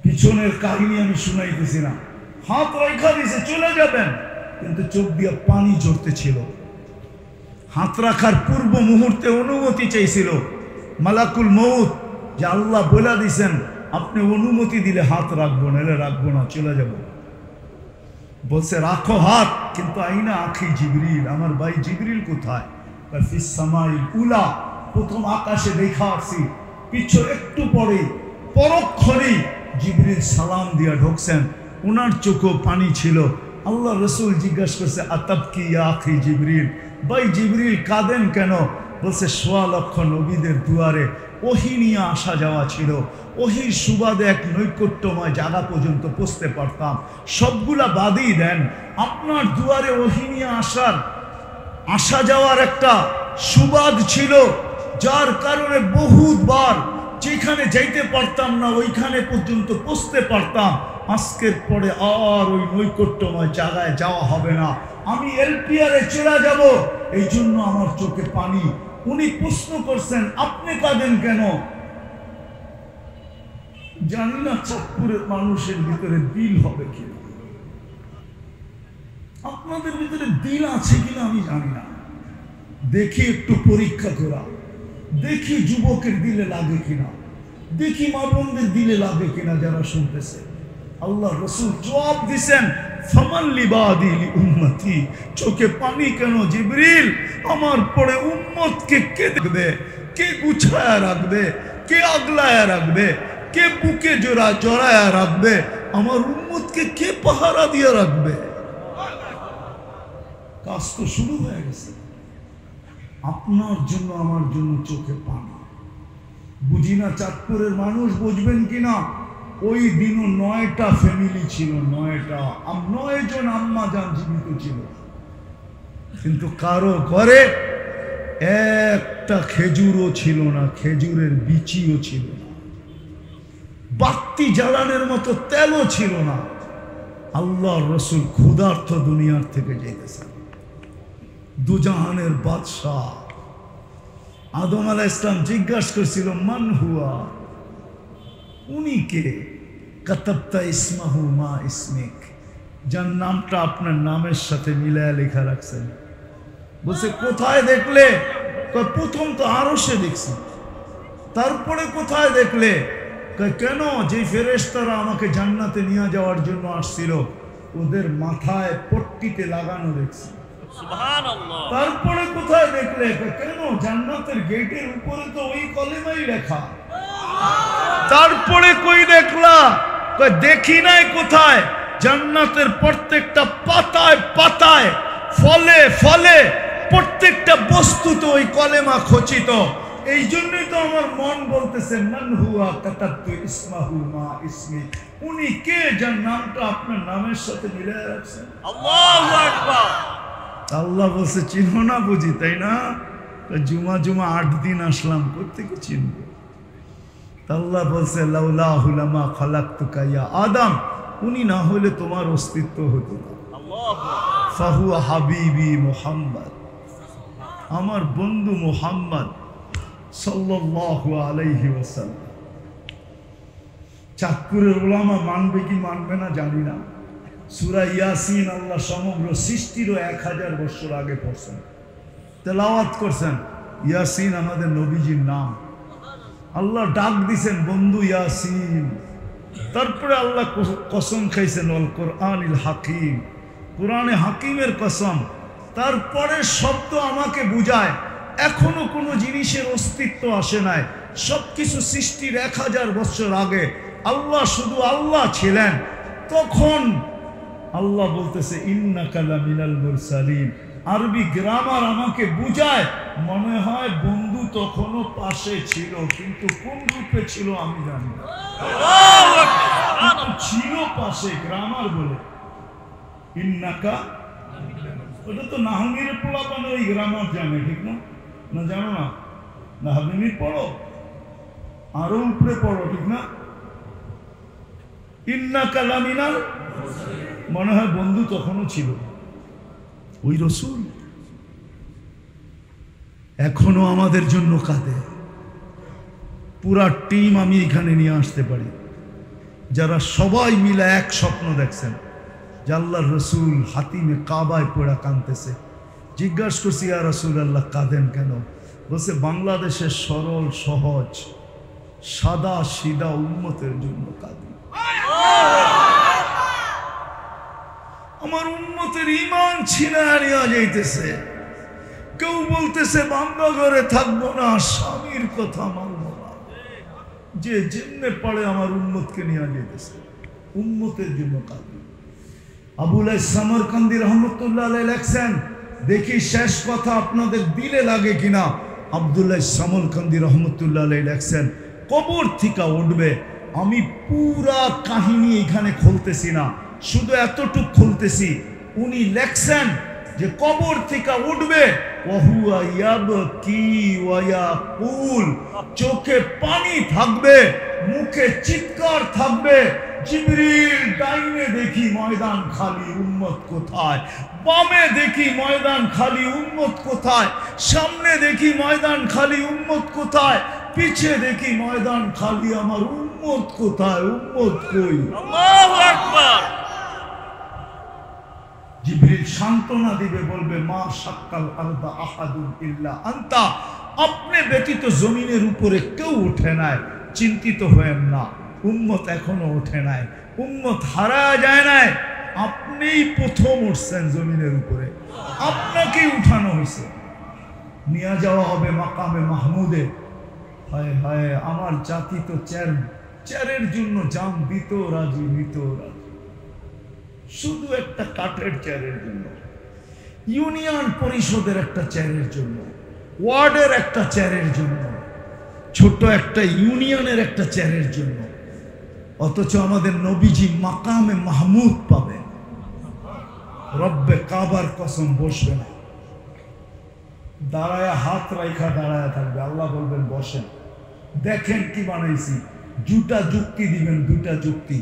পিছনের কাহিনী আমি শুনাইতেছি না, হাত রেখা দিছে চলে যাবেন, কিন্তু চোখ দিয়ে পানি ঝরতেছিল। হাত রাখার পূর্ব মুহূর্তে অনুমতি চাইছিল মালাকুল মউত, যে আল্লাহ বলে দিছেন আপনি অনুমতি দিলে হাত রাখবো, নাহলে রাখবো না, চলে যাব। বলছে রাখো হাত, কিন্তু আইনা আখি জিবরিল, আমার ভাই জিবরিল কোথায়? ফিস সামাইল উলা, প্রথম আকাশে দেখা আসছি। পিছু একটু পরে পরক্ষণেই জিবরিল সালাম দিয়া ঢুকছেন, ওনার চোখে পানি ছিল। আল্লাহ রসুল জিজ্ঞাসা করছে আতাবকি ইয়া আখি জিবরিল, ভাই জিবরিল কাঁদেন কেন? বলছে ১৬ লক্ষ নবীদের দুয়ারে ওহী নিয়ে আসা যাওয়া ছিল, ওহীর সুবাদে এক নৈকট্যময় জায়গা পর্যন্ত পৌঁছতে পারতাম, সবগুলা বাদই দেন, আপনার দুয়ারে ওহী নিয়ে আসা যাওয়ার একটা সুবাদ ছিল, যার কারণে বহুতবার যেখানে যাইতে পারতাম না ওইখানে পর্যন্ত পৌঁছতে পারতাম। আজকের পরে আর ওই নৈকট্যময় জায়গায় যাওয়া হবে না, আমি এলপিআরে চলে যাব, এই জন্য আমার চোখে পানি। উনি প্রশ্ন করছেন আপনি কাঁদেন কেন? জানি না চাঁদপুরের মানুষের ভিতরে দিল হবে কিনা, আপনাদের ভিতরে দিল আছে কিনা আমি জানি না। দেখি একটু পরীক্ষা করা, দেখি যুবকের দিলে লাগে কিনা, দেখি মা বোনদের দিলে লাগে কিনা যারা শুনতেছে। আল্লাহ রসুল জবাব দিছেন ফামান লিবাদি লিউম্মতি, চোখে পানি কেন জিবরিল? আমার পরে উম্মতকে কে দেখবে, কে গুছায়া রাখবে, কে আগলায়া রাখবে, কে বুকে জড়ায়া রাখবে, আমার উম্মতকে কে পাহারা দিয়ে রাখবে? কাজ তো শুরু হয়ে গেছে। আপনার জন্য আমার জন্য চোখে পানি। বুঝি না চাঁদপুরের মানুষ বুঝবেন কিনা, ওই দিনও 9টা ফ্যামিলি ছিল, 9 জন আম্মা জান জীবিত ছিল, কিন্তু কারো ঘরে একটা খেজুরও ছিল না, খেজুরের বিচিও ছিল না, বাতি জ্বালানোর মতো তেলও ছিল না। আল্লাহ রসুল ক্ষুধার্ত দুনিয়ার থেকে যেতেছেন। দুজাহানের বাদশাহ আদম আলাইহিস সালাম জিজ্ঞাসা করেছিল মান হুয়া, উনি কে? কাতাবতা ইসমাহু মা ইসমিক, যার নামটা আপনার নামের সাথে মিলায়া লেখা রাখছেন। বলছে কোথায় দেখলে? প্রথম তো আরশে দেখছি। তারপরে কোথায় দেখলে? কেন? যে ফেরেশতারা আমাকে জান্নাতে নিয়ে যাওয়ার জন্য আসছিল ওদের মাথায় পট্টিতে লাগানো দেখছি। সুবহানাল্লাহ। তারপরে কোথায় দেখলে? কেন? জান্নাতের গেটের উপরে তো ওই কলেমাই লেখা। তারপরে কই দেখলা? দেখি নাই। কোথায়? জান্নাতের প্রত্যেকটা পাতায় পাতায়, ফলে ফলে, প্রত্যেকটা বস্তুতে ওই কলেমা খচিত। এই জন্যই তো আমার মন বলতেছে মান হুয়া কাতাবতু ইসমাহু মা ইসমি, উনি কে যার নামটা আপনার নামের সাথে মিলিয়ে রাখছেন। আল্লাহু আকবার। আল্লাহ বলছে চিনো না বুঝি, তাই না? জুমা 8 দিন আসলাম, করতে কি চিনবো? আল্লাহ বলছে লাউলাহু লামা খালাকতুকা ইয়া আদম, উনি না হলে তোমার অস্তিত্ব হতো না। ফাহুয়া হাবিবি মুহাম্মদ, আমার বন্ধু মুহাম্মদ সাল্লাল্লাহু আলাইহি ওয়াসাল্লাম। চাঁদপুরের উলামা মানবে কি মানবে না জানি না। সূরা ইয়াসিন আল্লাহ সমগ্র সৃষ্টিরও 1000 বছর আগে পড়ছেন, তেলাওয়াত করছেন। ইয়াসিন আমাদের নবীজির নাম। আল্লাহ ডাক দিছেন বন্ধু ইয়াসিন। তারপরে আল্লাহ কসম খাইছেন ওয়াল কোরআনিল হাকিম, কোরআনে হাকিমের কসম। তারপরে শব্দ আমাকে বুঝায় এখনো কোনো জিনিসের অস্তিত্ব আসে নাই। সবকিছু সৃষ্টির 1000 বছর আগে আল্লাহ শুধু আল্লাহ ছিলেন। তখন আল্লাহ বলতেছে ইন্নাকা লামিনাল মুরসালিন। আরবি গ্রামার আমাকে বুঝায়, মনে হয় বন্ধু তখনও পাশে ছিল, কিন্তু কোন রূপে ছিল আমি জানি না, ছিল পাশে, গ্রামার বলে। ইন্নাকা, ওটা তো নাহমির পোলাপানো ওই গ্রামার জানে, ঠিক না? না জানো না? নাহমির পড়ো, আরো উপরে পড়ো, ঠিক না? ইন্নাকা লামিনাল, মনে হয় বন্ধু তখনও ছিল ওই রসুল, এখনো আমাদের জন্য কাঁদে। পুরা টিম আমি এখানে নিয়ে আসতে পারি, যারা সবাই মিলে এক স্বপ্ন দেখছেন যে আল্লাহর রসুল হাতিমে কাবায় পড়া কাঁদতেছে। জিজ্ঞাসা করছি, ইয়া রসুল আল্লাহ কাঁদেন কেন? বলছে বাংলাদেশের সরল সহজ সাদা সিধা উম্মতের জন্য কাঁদি। আমার উম্মতের ঈমান ছিনারিয়া যাইতেছে। কেউ বলতেছে বান্দা ঘরে থাকবো না, স্বামীর কথা মানবো না, যে যেমনে পারে আমার উম্মতকে নিয়ে যাইতেছে। উম্মতের জন্য কাঁদি। আবুল সামরকান্দি রহমতুল্লাহ আলাইহি লেখছেন, দেখি শেষ কথা আপনাদের দিলে লাগে কিনা। আব্দুল্লাহ সামরকান্দি রহমতুল্লাহ আলাইহি লেখছেন, কবর থেকে উঠবে। আমি পুরা কাহিনী এখানে খুলতেছি না, শুধু এতটুক খুলতেছি। উনি লেখছেন যে কবর থেকে উঠবে, ওয়াহুয়া ইয়াবকি ওয়া ইয়াকুল, চোখে পানি থাকবে, মুখে চিৎকার থাকবে। জিবরিল ডাইনে দেখি ময়দান খালি, উম্মত কোথায়? বামে দেখি ময়দান খালি, উম্মত কোথায়? সামনে দেখি ময়দান খালি, উম্মত কোথায়? পিছে দেখি ময়দান খালি, আমার উম্মত কোথায়? উম্মত কই? আল্লাহু আকবার। জিবরিল সান্ত্বনা দিবে, বলবে মা শাক্কাল আরদা আহাদুন ইল্লা আনতা, আপনি ব্যতীত জমিনের উপরে কেউ ওঠে নাই, চিন্তিত হয়েন না। উম্মত এখনো ওঠে নাই, উম্মত হারায় যায় নাই, আপনিই প্রথম উঠছেন জমিনের উপরে, আপনাকেই উঠানো হয়েছে, নিয়ে যাওয়া হবে মাকামে মাহমুদে। হায় হায়, আমার জাতি তো চেয়ারের জন্য জান দিত রাজি, নিত রাজি, শুধু একটা কাঠের চেয়ারের জন্য, ইউনিয়ন পরিষদের একটা চেয়ারের জন্য, ওয়ার্ডের একটা চেয়ারের জন্য, ছোট একটা ইউনিয়নের একটা চেয়ারের জন্য। অথচ আমাদের নবীজি মাকামে মাহমুদ পাবেন, রব্বে কাবার কসম বসবে না, দাঁড়ায় হাত রাইখা দাঁড়ায় থাকবে। আল্লাহ বলবেন বসেন, দেখেন কি বানাইছি। দুটা যুক্তি দিবেন, দুটা যুক্তি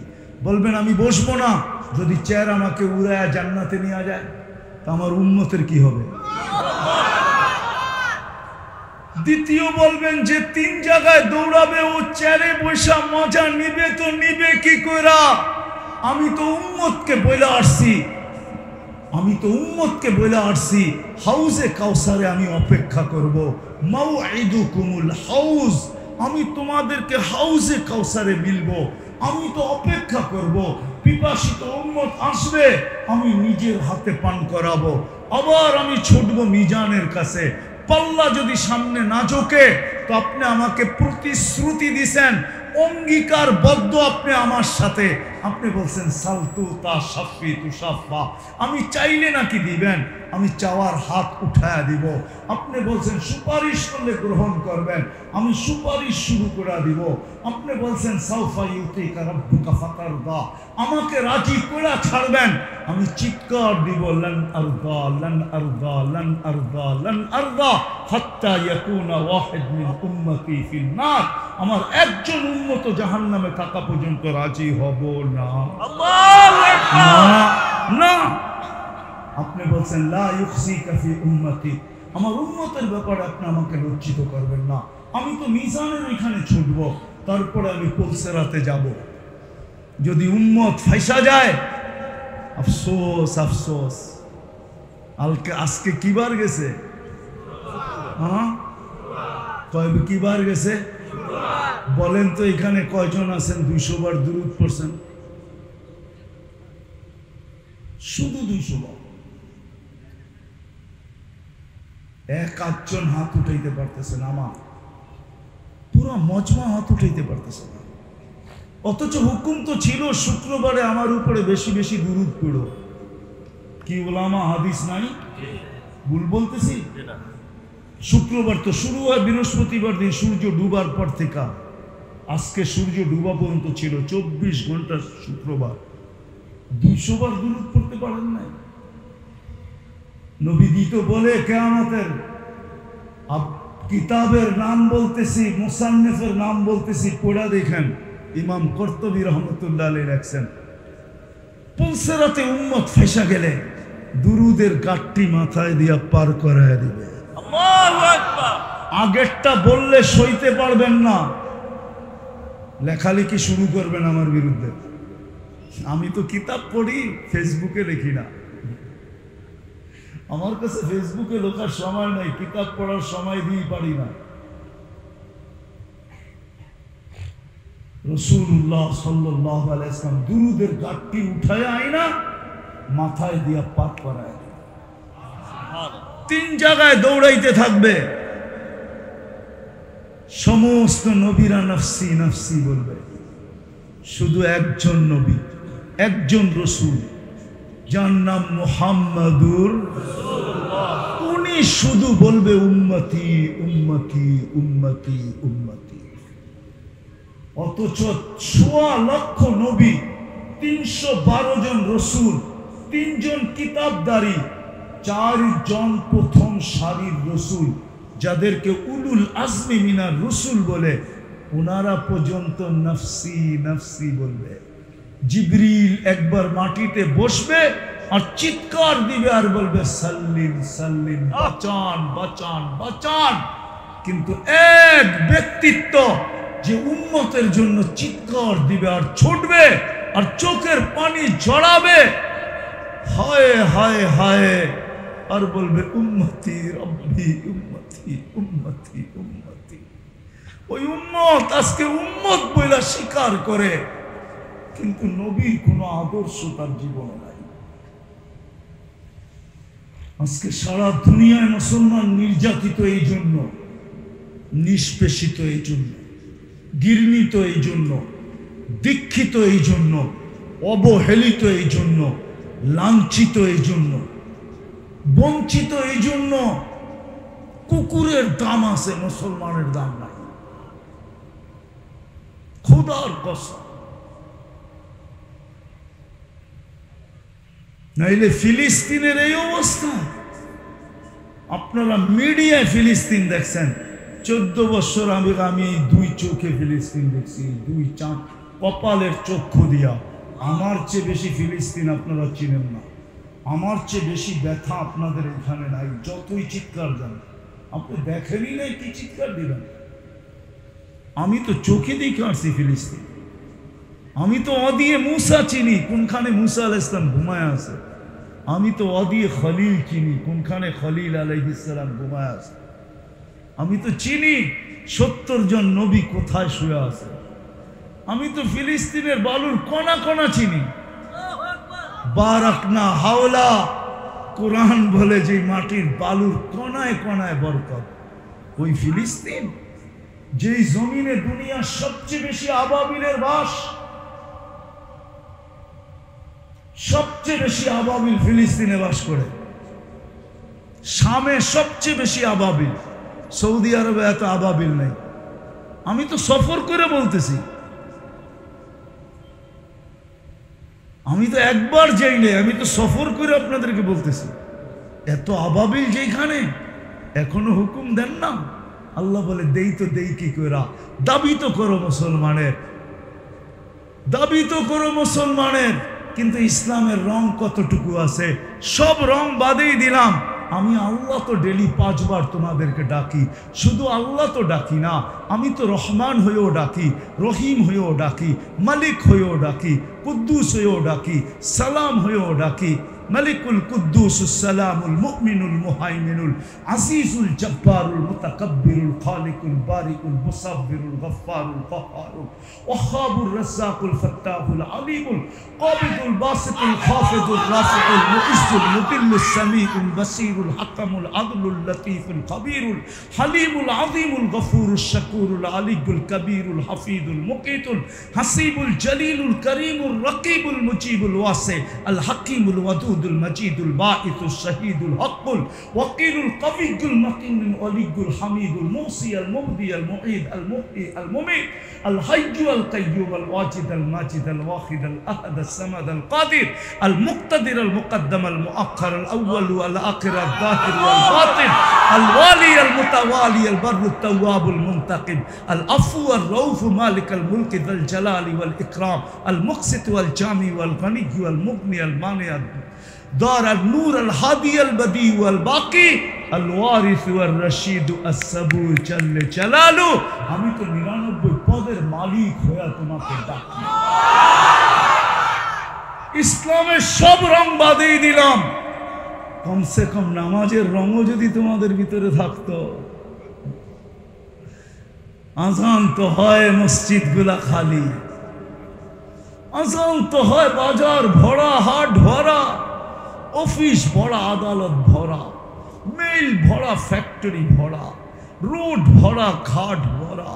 বলবেন আমি বসবো না, যদি চেয়ার আমাকে উড়ায় জান্নাতে নিয়ে যায় তা আমার উম্মতের কি হবে? দ্বিতীয় বলবেন যে তিন জায়গায় দৌড়াবে, ও চেয়ারে বসা মজা নিবে তো নিবে কি কইরা? আমি তো উম্মতকে বলে আসছি, আমি তো উম্মতকে বলে আসছি হাউজে কাউসারে আমি অপেক্ষা করব। মাউইদুকুমুল হাউজ, আমি তোমাদেরকে হাউজে কাউসারে মিলবো, আমি তো অপেক্ষা করব। পিপাসিত উম্মত আসবে, আমি নিজের হাতে পান করাবো। আবার আমি ছুটবো মিজানের কাছে। পাল্লা যদি সামনে না ঝোঁকে তো আপনি আমাকে প্রতিশ্রুতি দিছেন, অঙ্গীকারবদ্ধ আপনি আমার সাথে। আপনি বলছেন সালতু তা সাফি তু সাফা, আমি চাইলে নাকি দিবেন, আমি চাওয়ার হাত উঠায়া দিব। আপনি বলছেন সুপারিশ করলে গ্রহণ করবেন, আমি সুপারিশ শুরু করে দিব। আপনি বলছেন সাউফা ইউতিকা রাব্বুকা ফাতারদা, আমাকে রাজি করে ছাড়বেন, আমি চিৎকার দিব লান আরদা লান আরদা লান আরদা লান আরদা হাত্তা ইয়াকুনা ওয়াহিদ মিন উম্মতি ফিন নার, আমার একজন উম্মত জাহান্নামে থাকা পর্যন্ত রাজি হব না। আল্লাহু আকবার। না, আপনি বলছেন লা ইউখসিকা ফি উম্মতি, আমার উম্মতের ব্যাপারে আপনি আমাকে লজ্জিত করবেন না। আমি তো মিজানের এখানে ছুটব, তারপরে আমি পুলসেরাতে যাব। যদি উম্মত ফাইসা যায়, আফসোস আফসোস। আজকে কি বার গেছে? হ্যাঁ, কয়বে কি বার গেছে বলেন তো? এখানে কয়জন আছেন 200 বার দুরূদ পড়ছেন? শুধু 200 বার। এক আধজন হাত উঠাইতে পারতেছেন, আমার পুরো মজমা হাত উঠাইতে পারতেছে না। অথচ হুকুম তো ছিল শুক্রবারে আমার উপরে বেশি বেশি দুরূদ পড়ো। কি ওলামা হাদিস নাই? ভুল বলতেছি? শুক্রবার তো শুরু হয় বৃহস্পতিবার দিন সূর্য ডুবার পর থেকে, আজকে সূর্য ডুবা পর্যন্ত ছিল 24 ঘন্টা শুক্রবার। 200 বার দুরূদ পড়তে পারেন না? নবীজি তো বলে কিয়ামতের কিতাবের নাম বলতেছি, মুসান্নিফের নাম বলতেছি, পড়া দেখেন। ইমাম কর্তুবী রহমতুল্লাহ আলাইহি রাখছেন, পুলসেরাতে উম্মত ফেসা গেলে দুরুদের গাঁটটি মাথায় দিয়া পার করায় দিবে। আল্লাহু আকবার। আগেরটা বললে সইতে পারবেন না, লেখালেখি শুরু করবেন আমার বিরুদ্ধে। আমি তো কিতাব পড়ি, ফেসবুকে লিখি না। আমার কাছে ফেসবুকে লেখার সময় নাই, কিতাব পড়ার সময় দিয়ে পারি না। রাসূলুল্লাহ সাল্লাল্লাহু আলাইহি ওয়াসাল্লাম দুরুদের গাঁটটি উঠায় আয়না মাথায় দিয়া পাক করায়। 3 জায়গায় দৌড়াইতে থাকবে। সমস্ত নবীরা নফসি নফসি বলবে, শুধু একজন নবী, একজন রসুল, যার নাম মুহাম্মাদুর রাসূলুল্লাহ, উনি শুধু বলবে উম্মতি উম্মতি উম্মতি উম্মতি। অথচ 1.25 লক্ষ নবী, 312 জন রসুল, 3 জন কিতাবদারি, 4 জন প্রথম সারির রসুল, যাদেরকে উলুল আজমি মিনার রসুল বলে, ওনারা পর্যন্ত নফসি নফসি বলবে। জিবরিল একবার মাটিতে বসবে আর চিৎকার দিবে আর বলবে সাল্লিম সাল্লিম, বাঁচান বাঁচান বাঁচান। কিন্তু এক ব্যক্তিত্ব যে উম্মতের জন্য চিৎকার দিবে আর ছুটবে আর চোখের পানি ঝরাবে, হায় হায় হায়, আর বলবে উম্মতি রব্বি উম্মতি উম্মতি উম্মতি। ওই উম্মত আজকে উম্মত বইলা স্বীকার করে, কিন্তু নবীর কোনো আদর্শ তার জীবনে নাই। আজকে সারা দুনিয়ায় মুসলমান নির্যাতিত এই জন্য, নিষ্পেষিত এই জন্য, ঘৃণিত এই জন্য, দীক্ষিত এই জন্য, অবহেলিত এই জন্য, লাঞ্ছিত এই জন্য, বঞ্চিত এই জন্য। কুকুরের দাম আছে, মুসলমানের দাম নাই। খোদার কসম, নাইলে ফিলিস্তিনের এই অবস্থা। আপনারা মিডিয়ায় ফিলিস্তিন দেখছেন, 14 বছর আমি 2 চোখে ফিলিস্তিন দেখছি, 2 চাঁদ কপালের চক্ষু দিয়া। আমার চেয়ে বেশি ফিলিস্তিন আপনারা চিনেন না, আমার চেয়ে বেশি ব্যথা আপনাদের এখানে নাই। যতই চিৎকার দেন, আপনি দেখেনই নাই, কি চিৎকার দিবেন? আমি তো চোখে দেখে আসছি ফিলিস্তিন। আমি তো অদিয়ে মুসা চিনি, কোনখানে মুসা আলাইহিস সালাম ঘুমায় আছে। আমি তো অদিয়ে খলিল চিনি, কোনখানে খলিল আলাইহিস সালাম ঘুমায় আছে। আমি তো চিনি 70 জন নবী কোথায় শুয়ে আছে। আমি তো ফিলিস্তিনের বালুর কণা কণা চিনি। বারাকনা হাওলা, কোরআন বলে যে মাটির বালুর কণায় কণায় বরকত। ওই ফিলিস্তিন, যেই জমিনে দুনিয়ার সবচেয়ে বেশি আবাবিলের বাস, সবচেয়ে বেশি আবাবিল ফিলিস্তিনে বাস করে। শামে সবচেয়ে বেশি আবাবিল, সৌদি আরবে এত আবাবিল নেই। আমি তো সফর করে বলতেছি, আমি তো একবার যাই নাই, আমি তো সফর করে আপনাদেরকে বলতেছি। এত আবাবিল যেখানে, এখনো হুকুম দেন না। আল্লাহ বলে দেই তো দেই কি কইরা, দাবি তো করো মুসলমানের, দাবি তো করো মুসলমানের। কিন্তু ইসলামের রং কতটুকু আছে? সব রং বাদেই দিলাম। আমি আল্লাহ তো ডেলি 5 বার তোমাদেরকে ডাকি। শুধু আল্লাহ তো ডাকি না, আমি তো রহমান হয়েও ডাকি, রহিম হয়েও ডাকি, মালিক হয়েও ডাকি, কুদ্দুস হয়েও ডাকি, সালাম হয়েও ডাকি। মালিকুল কুদ্দুসুস সালামুল মুমিনুল মুহাইমিনুল আজিজুল জব্বারুল মুতাকাব্বিরুল খালিকুল বারিকুল মুসাব্বিরুল গফফারুল কাহ্হারুল ওয়াহাবুর রাজ্জাকুল ফাত্তাহুল আলিমুল কাবিদুল বাসিতুল খাফিদুল রাফিউল মুইজ্জুল মুদিল্লুস সামিউল বাসীরুল হাকামুল আদলুল লতীফুল কবীরুল হালিমুল আযীমুল গফুরুশ শাকুরুল আলিয়ুল কবীরুল হাফিজুল মুকিতুল হাসিবুল জলিলুল করিমুর الرقيب المجيب الواسع الحكيم الودود المجيد الباعث الشهيد الحق الوكيل القوي المتين الولي الحميد الموصي المبدي المعيد المحيي المميت الحي القيوم الواجد الماجد الواحد الأحد الصمد القادر المقتدر المقدم المؤخر الأول والآخر الظاهر والباطن الوالي المتوالي البر التواب المنتقم العفو الرؤوف مالك الملك ذا الجلال والإكرام المقسط والجامع والغني والمغني المانع دار النور الهادي البديع والباقي الوارث والرشيد الصبور جل جلاله আমি তো 99 পদের মালিক হয়ে তোমাকে ডাকি ইসলামের সব রং বাদেই দিলাম কমসে কম নামাজের রঙও যদি তোমাদের ভিতরে থাকতো আজান তো হয় মসজিদগুলা খালি আজান তো হয় বাজার ভরা হাট ভরা অফিস ভরা আদালত ভরা মেল ভরা ফ্যাক্টরি ভরা রোড ভরা ঘাট ভরা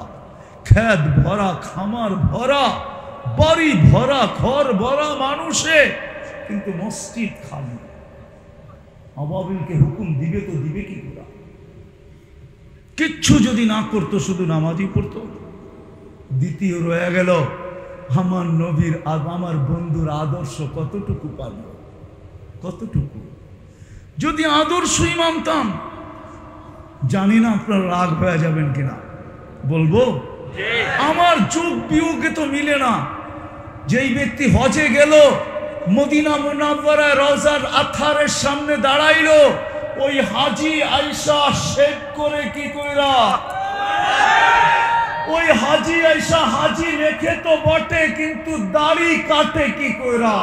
খেত ভরা খামার ভরা বাড়ি ভরা ঘর ভরা মানুষে কিন্তু মসজিদ খালি আবাবিলকে হুকুম দিবে তো দিবে কি করে কিচ্ছু যদি না করতো শুধু নামাজই পড়তো দ্বিতীয় রয়ে গেল আমার নবীর আমার বন্ধুর আদর্শ কতটুকু পারল কতটুকু যদি আদর্শই মানতাম জানি না আপনারা রাগ হয়ে যাবেন কিনা বলবো আমার চোখ বিয়োগে তো মিলে না যেই ব্যক্তি হজে গেল মদিনা মুনাওয়ারায় রওজার আথারের সামনে দাঁড়াইলো ওই হাজি আয়েশা শেভ করে কি কইরা ওই হাজি আয়েশা হাজি রেখে তো বটে কিন্তু দাড়ি কাটে কি কইরা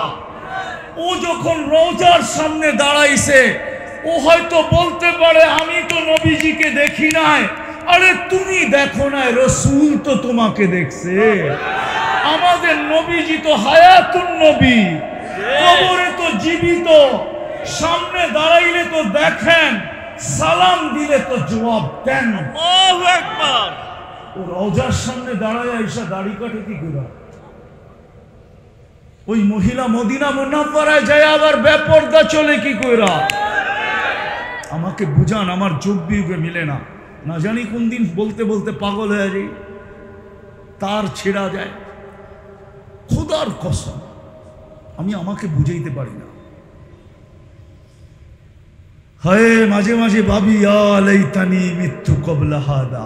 ও যখন রওজার সামনে দাঁড়াইছে ও হয়তো বলতে পারে আমি তো নবীজিকে দেখি নাই আরে তুমি দেখো না রাসূল তো তোমাকে দেখছে আমাদের নবীজি তো হায়াতুন নবী কবরে তো জীবিত সামনে দাঁড়াইলে তো দেখেন সালাম দিলে তো জবাব দেন আল্লাহু আকবার ও রওজার সামনে দাঁড়ায় আয়েশা দাড়ি কাটে কি করে ওই মহিলা মদিনা মুনাওয়ারায় যায় আবার বেপরদা চলে কি কইরা আমাকে বুঝান আমার যোগ বিয়োগে মিলে না না জানি কোন দিন বলতে বলতে পাগল হয়ে যাই তার ছেড়া যায় খোদার কসম আমি আমাকে বুঝাইতে পারি না হায় মাঝে মাঝে ভাবি আলাইতানি মৃত্যু কবলা হাদা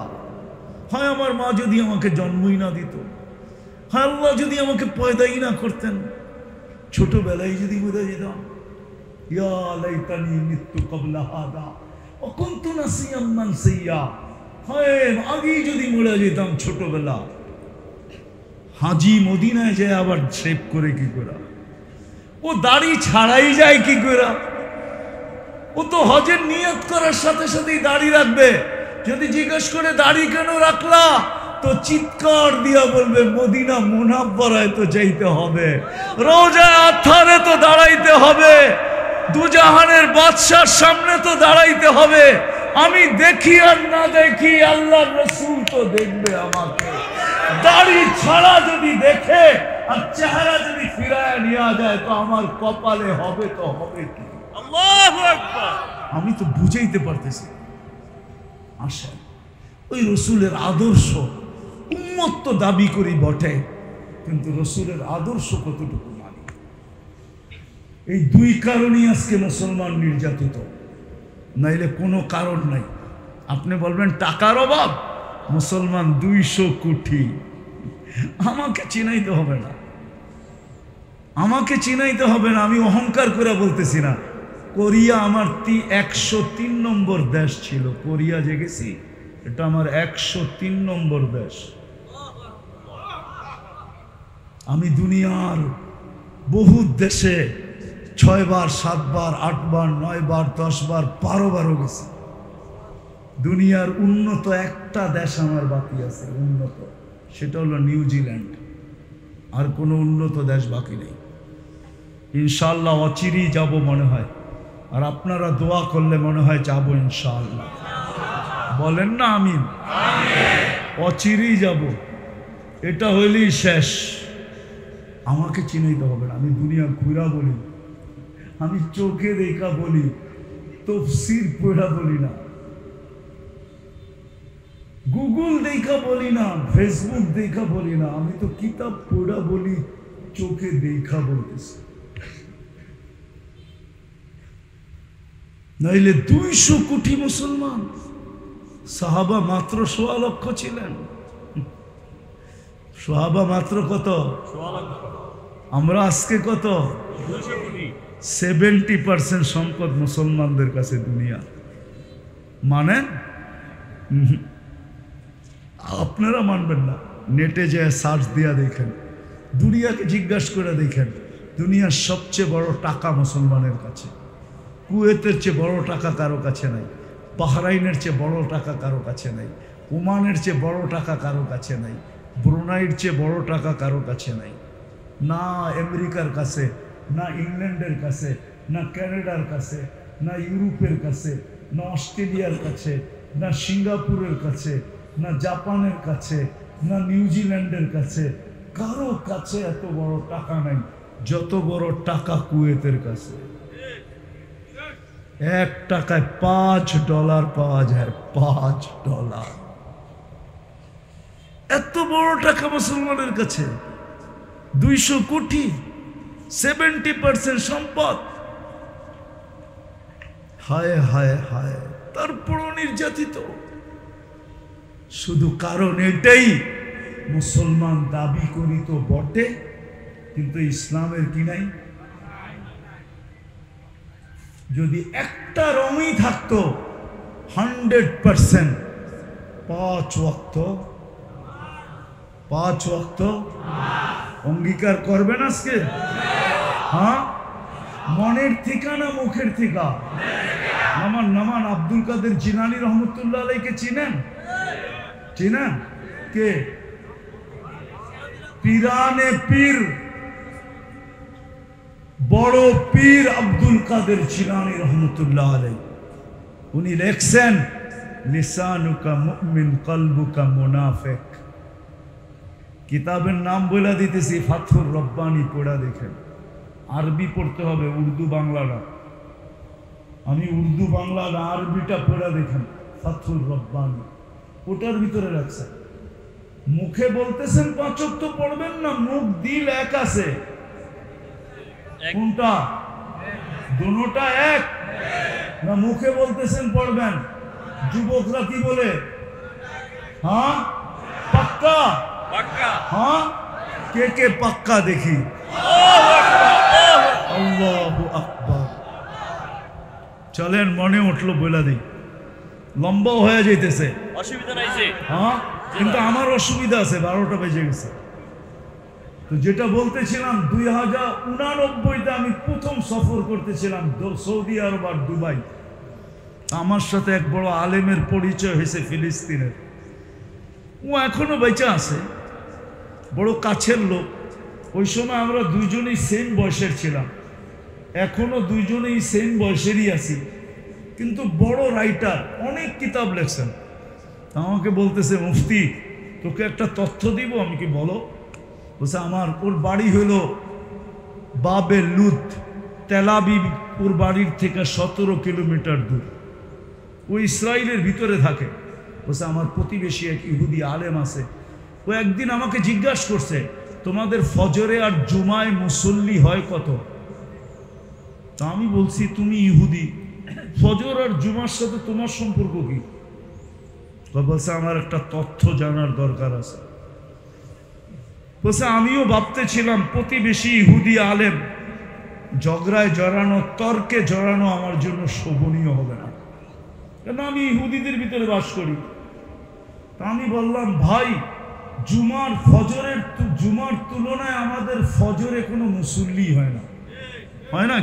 হায় আমার মা যদি আমাকে জন্মই না দিত হায় আল্লাহ যদি আমাকে পয়দাই না করতেন ছোটবেলায় যদি বোঝা যেতাম ইয়া লাইতানি মৃত্যু কবলা হাদা অকুনতু নাসিয়াম মানসিয়া হায় আগেই যদি মরে যেতাম ছোটবেলা হাজি মদিনায় যায় আবার শেভ করে কি করে ও দাড়ি ছাড়াই যায় কি করে ও তো হজের নিয়ত করার সাথে সাথেই দাড়ি রাখবে যদি জিজ্ঞেস করে দাড়ি কেন রাখলা তো চিৎকার দিয়া বলবে মদিনা মুনাওয়ারায় তো যাইতে হবে রওজায় আথারে তো দাঁড়াইতে হবে দুজাহানের বাদশার সামনে তো দাঁড়াইতে হবে আমি দেখি আর না দেখি আল্লাহর রাসূল তো দেখবে আমাকে দাড়ি ছাড়া যদি দেখে আর চেহারা যদি ফিরায় নিয়ে যায় তো আমার কপালে হবে তো হবে কি আল্লাহু আকবার আমি তো বুঝাইতে পারতেছি আসেন ওই রসুলের আদর্শ উম্মত তো দাবি করি বটে কিন্তু রসুলের আদর্শ কতটুকু মানি এই দুই কারণেই আজকে মুসলমান নির্যাতিত নাইলে কোনো কারণ নাই আপনি বলবেন টাকার অভাব মুসলমান 200 কোটি আমাকে চিনাইতে হবে না আমাকে চিনাইতে হবে না আমি অহংকার করে বলতেছি না কোরিয়া আমার 103 নম্বর দেশ ছিল কোরিয়া যে গেছি এটা আমার 103 নম্বর দেশ আমি দুনিয়ার বহু দেশে 6 বার 7 বার 8 বার 9 বার 10 বার 12 বারও গেছি দুনিয়ার উন্নত একটা দেশ আমার বাকি আছে উন্নত সেটা হলো নিউজিল্যান্ড আর কোনো উন্নত দেশ বাকি নেই ইনশাআল্লাহ অচিরেই যাব মনে হয় আর আপনারা দোয়া করলে মনে হয় যাব ইনশাআল্লাহ বলেন না আমিন অচিরেই যাব এটা হইলেই শেষ আমাকে চিনাইতে হবে না, আমি দুনিয়া ঘুরা বলি, আমি চোখে দেখা বলি, তফসির পড়া বলি না, গুগল দেখা বলি না, ফেসবুক দেখা বলি না, আমি তো কিতাব পড়া বলি, চোখে দেখা বলতেছি। নাইলে 200 কোটি মুসলমান, সাহাবা মাত্র 1.25 লক্ষ ছিলেন। সাহাবা মাত্র কত? আমরা আজকে কত? 70% সম্পদ মুসলমানদের কাছে দুনিয়া। মানে আপনারা মানবেন না, নেটে যায় সার্চ দিয়া দেখেন, দুনিয়াকে জিজ্ঞাসা করে দেখেন, দুনিয়ার সবচেয়ে বড় টাকা মুসলমানের কাছে। কুয়েতের চেয়ে বড় টাকা কারো কাছে নাই, বাহরাইনের চেয়ে বড় টাকা কারো কাছে নাই, ওমানের চেয়ে বড় টাকা কারো কাছে নাই, ব্রুনাইয়ের চেয়ে বড় টাকা কারো কাছে নাই। না আমেরিকার কাছে, না ইংল্যান্ডের কাছে, না ক্যানাডার কাছে, না ইউরোপের কাছে, না অস্ট্রেলিয়ার কাছে, না সিঙ্গাপুরের কাছে, না জাপানের কাছে, না নিউজিল্যান্ডের কাছে, কারো কাছে এত বড় টাকা নাই যত বড় টাকা কুয়েতের কাছে। 1 টাকায় $5 পাওয়া যায়, $5। এত বড় টাকা মুসলমানের কাছে, 200 কোটি, 70% সম্পদ। হায় হায় হায়, তারপরও নির্যাতিত। শুধু কারণ এটাই, মুসলমান দাবি করি তো বটে, কিন্তু ইসলামের কি নাই। যদি একটা রঙই থাকতো 100%, 5 ওয়াক্ত অঙ্গীকার করবেন আজকে? হ্যাঁ, মনের ঠিকানা মুখের ঠিকা? নামান আব্দুল কাদের জিলানী রহমতুল্লাহ আলাইকে চিনেন? চিনেন? কে? পীরানে পীর, বড় পীর আব্দুল কাদের জিলানী রহমতুল্লাহ আলাই। উনি লেখছেন, লিসানুকা মুমিন কলবুকা মুনাফিক। কিতাবের নাম বলে দিতেছি, ফাথুর রব্বানি, পড়া দেখেন। আরবি পড়তে হবে, উর্দু বাংলা না। আমি উর্দু বাংলা না, আরবিটা পড়া দেখেন, ফাথুর রব্বানি। ওটার ভিতরে রাখছেন। মুখে বলতেছেন 5 ওয়াক্ত পড়বেন না, মুখ দিল এক আছে। কোনটা? দুটোটা এক না? মুখে বলতেছেন পড়বেন, যুবকরা কি বলে? হ্যাঁ পাক্কা, হ্যাঁ কে কে পাক্কা দেখি? আল্লাহু আকবার। চলেন, মনে উঠলো বলে দিই, লম্বা হয়ে যাইতেছে, অসুবিধা নাই যে। হ্যাঁ, কিন্তু আমার অসুবিধা আছে, 12টা বেজে গেছে। তো যেটা বলতেছিলাম, 2089-তে আমি প্রথম সফর করতেছিলাম সৌদি আরব আর দুবাই। আমার সাথে এক বড় আলেমের পরিচয় হয়েছে ফিলিস্তিনের। ও এখনো বেঁচে আছে, বড় কাছের লোক। ওই সময় আমরা দুইজনেই সেম বয়সের ছিলাম, এখনো দুইজনেই সেম বয়সেরই আছি, কিন্তু বড় রাইটার, অনেক কিতাব লেখছেন। আমাকে বলতেছে, মুফতি তোকে একটা তথ্য দিব। আমি কি, বলো। বলছে, ওর বাড়ি হলো বাবে লুত, তেলাবিব, ওর বাড়ির থেকে 17 কিলোমিটার দূর। ও ইসরায়েলের ভিতরে থাকে। বলছে, আমার প্রতিবেশী এক ইহুদি আলেম আছে, ও একদিন আমাকে জিজ্ঞাসা করছে, তোমাদের ফজরে আর জুমায় মুসল্লি হয় কত? তা আমি বলছি, তুমি ইহুদি, ফজর আর জুমার সাথে তোমার সম্পর্ক কি? বলছে, আমার একটা তথ্য জানার দরকার আছে। বলছে, আমিও ভাবতেছিলাম প্রতিবেশী ইহুদি আলেম, ঝগড়ায় জড়ানো, তর্কে জড়ানো আমার জন্য শোভনীয় হবে না, কেন আমি ইহুদিদের ভিতরে বাস করি। তা আমি বললাম, ভাই, জুমার তুলনায় আমাদের ফজরে কোনো মুসল্লি হয় না। হয় না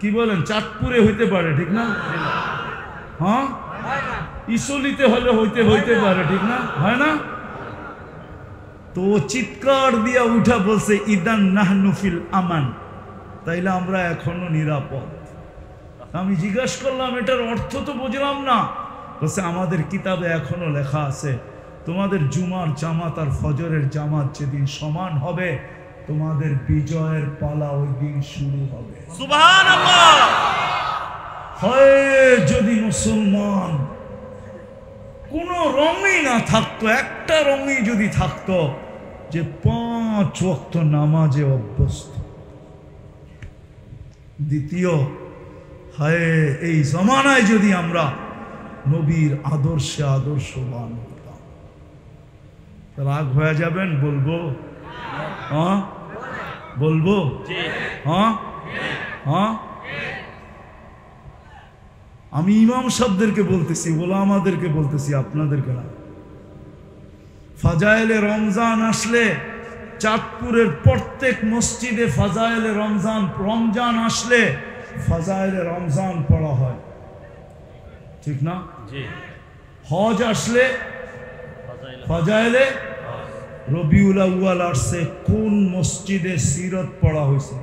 কি বলেন? চাঁদপুরে হইতে পারে, ঠিক না? হ্যাঁ, ইসলিতে হলে হইতে পারে, ঠিক না? হয় না? তো চিৎকার দিয়া উঠা বলছে, ইদান নাহনু ফিল আমান, তাইলে আমরা এখনো নিরাপদ। আমি জিজ্ঞাসা করলাম, এটার অর্থ তো বুঝলাম না। বলছে, আমাদের কিতাবে এখনো লেখা আছে, তোমাদের জুমার জামাত আর ফজরের জামাত যেদিন সমান হবে, তোমাদের বিজয়ের পালা ওই দিন শুরু হবে। সুবহানাল্লাহ। হয় যদি মুসলমান কোন রঙই না থাকতো, একটা রঙই যদি থাকতো যে 5 ওয়াক্ত নামাজে অভ্যস্ত। দ্বিতীয়, হায় এই জমানায় যদি আমরা নবীর আদর্শে আদর্শবান হতাম। রাগ হয়ে যাবেন? বলবো হ্যাঁ, বলবো হ্যাঁ হ্যাঁ। আমি ইমাম সাহেবদেরকে বলতেছি, ওলামাদেরকে বলতেছি, আপনাদেরকে না। ফাজাইলে রমজান আসলে চাঁদপুরের প্রত্যেক মসজিদে ফাজাইলে রমজান আসলে ফাজাইলে রমজান পড়া হয়, ঠিক না? হজ আসলে ফাজাইলে রবিউল আউয়াল আসছে, কোন মসজিদে সিরত পড়া হয়েছে?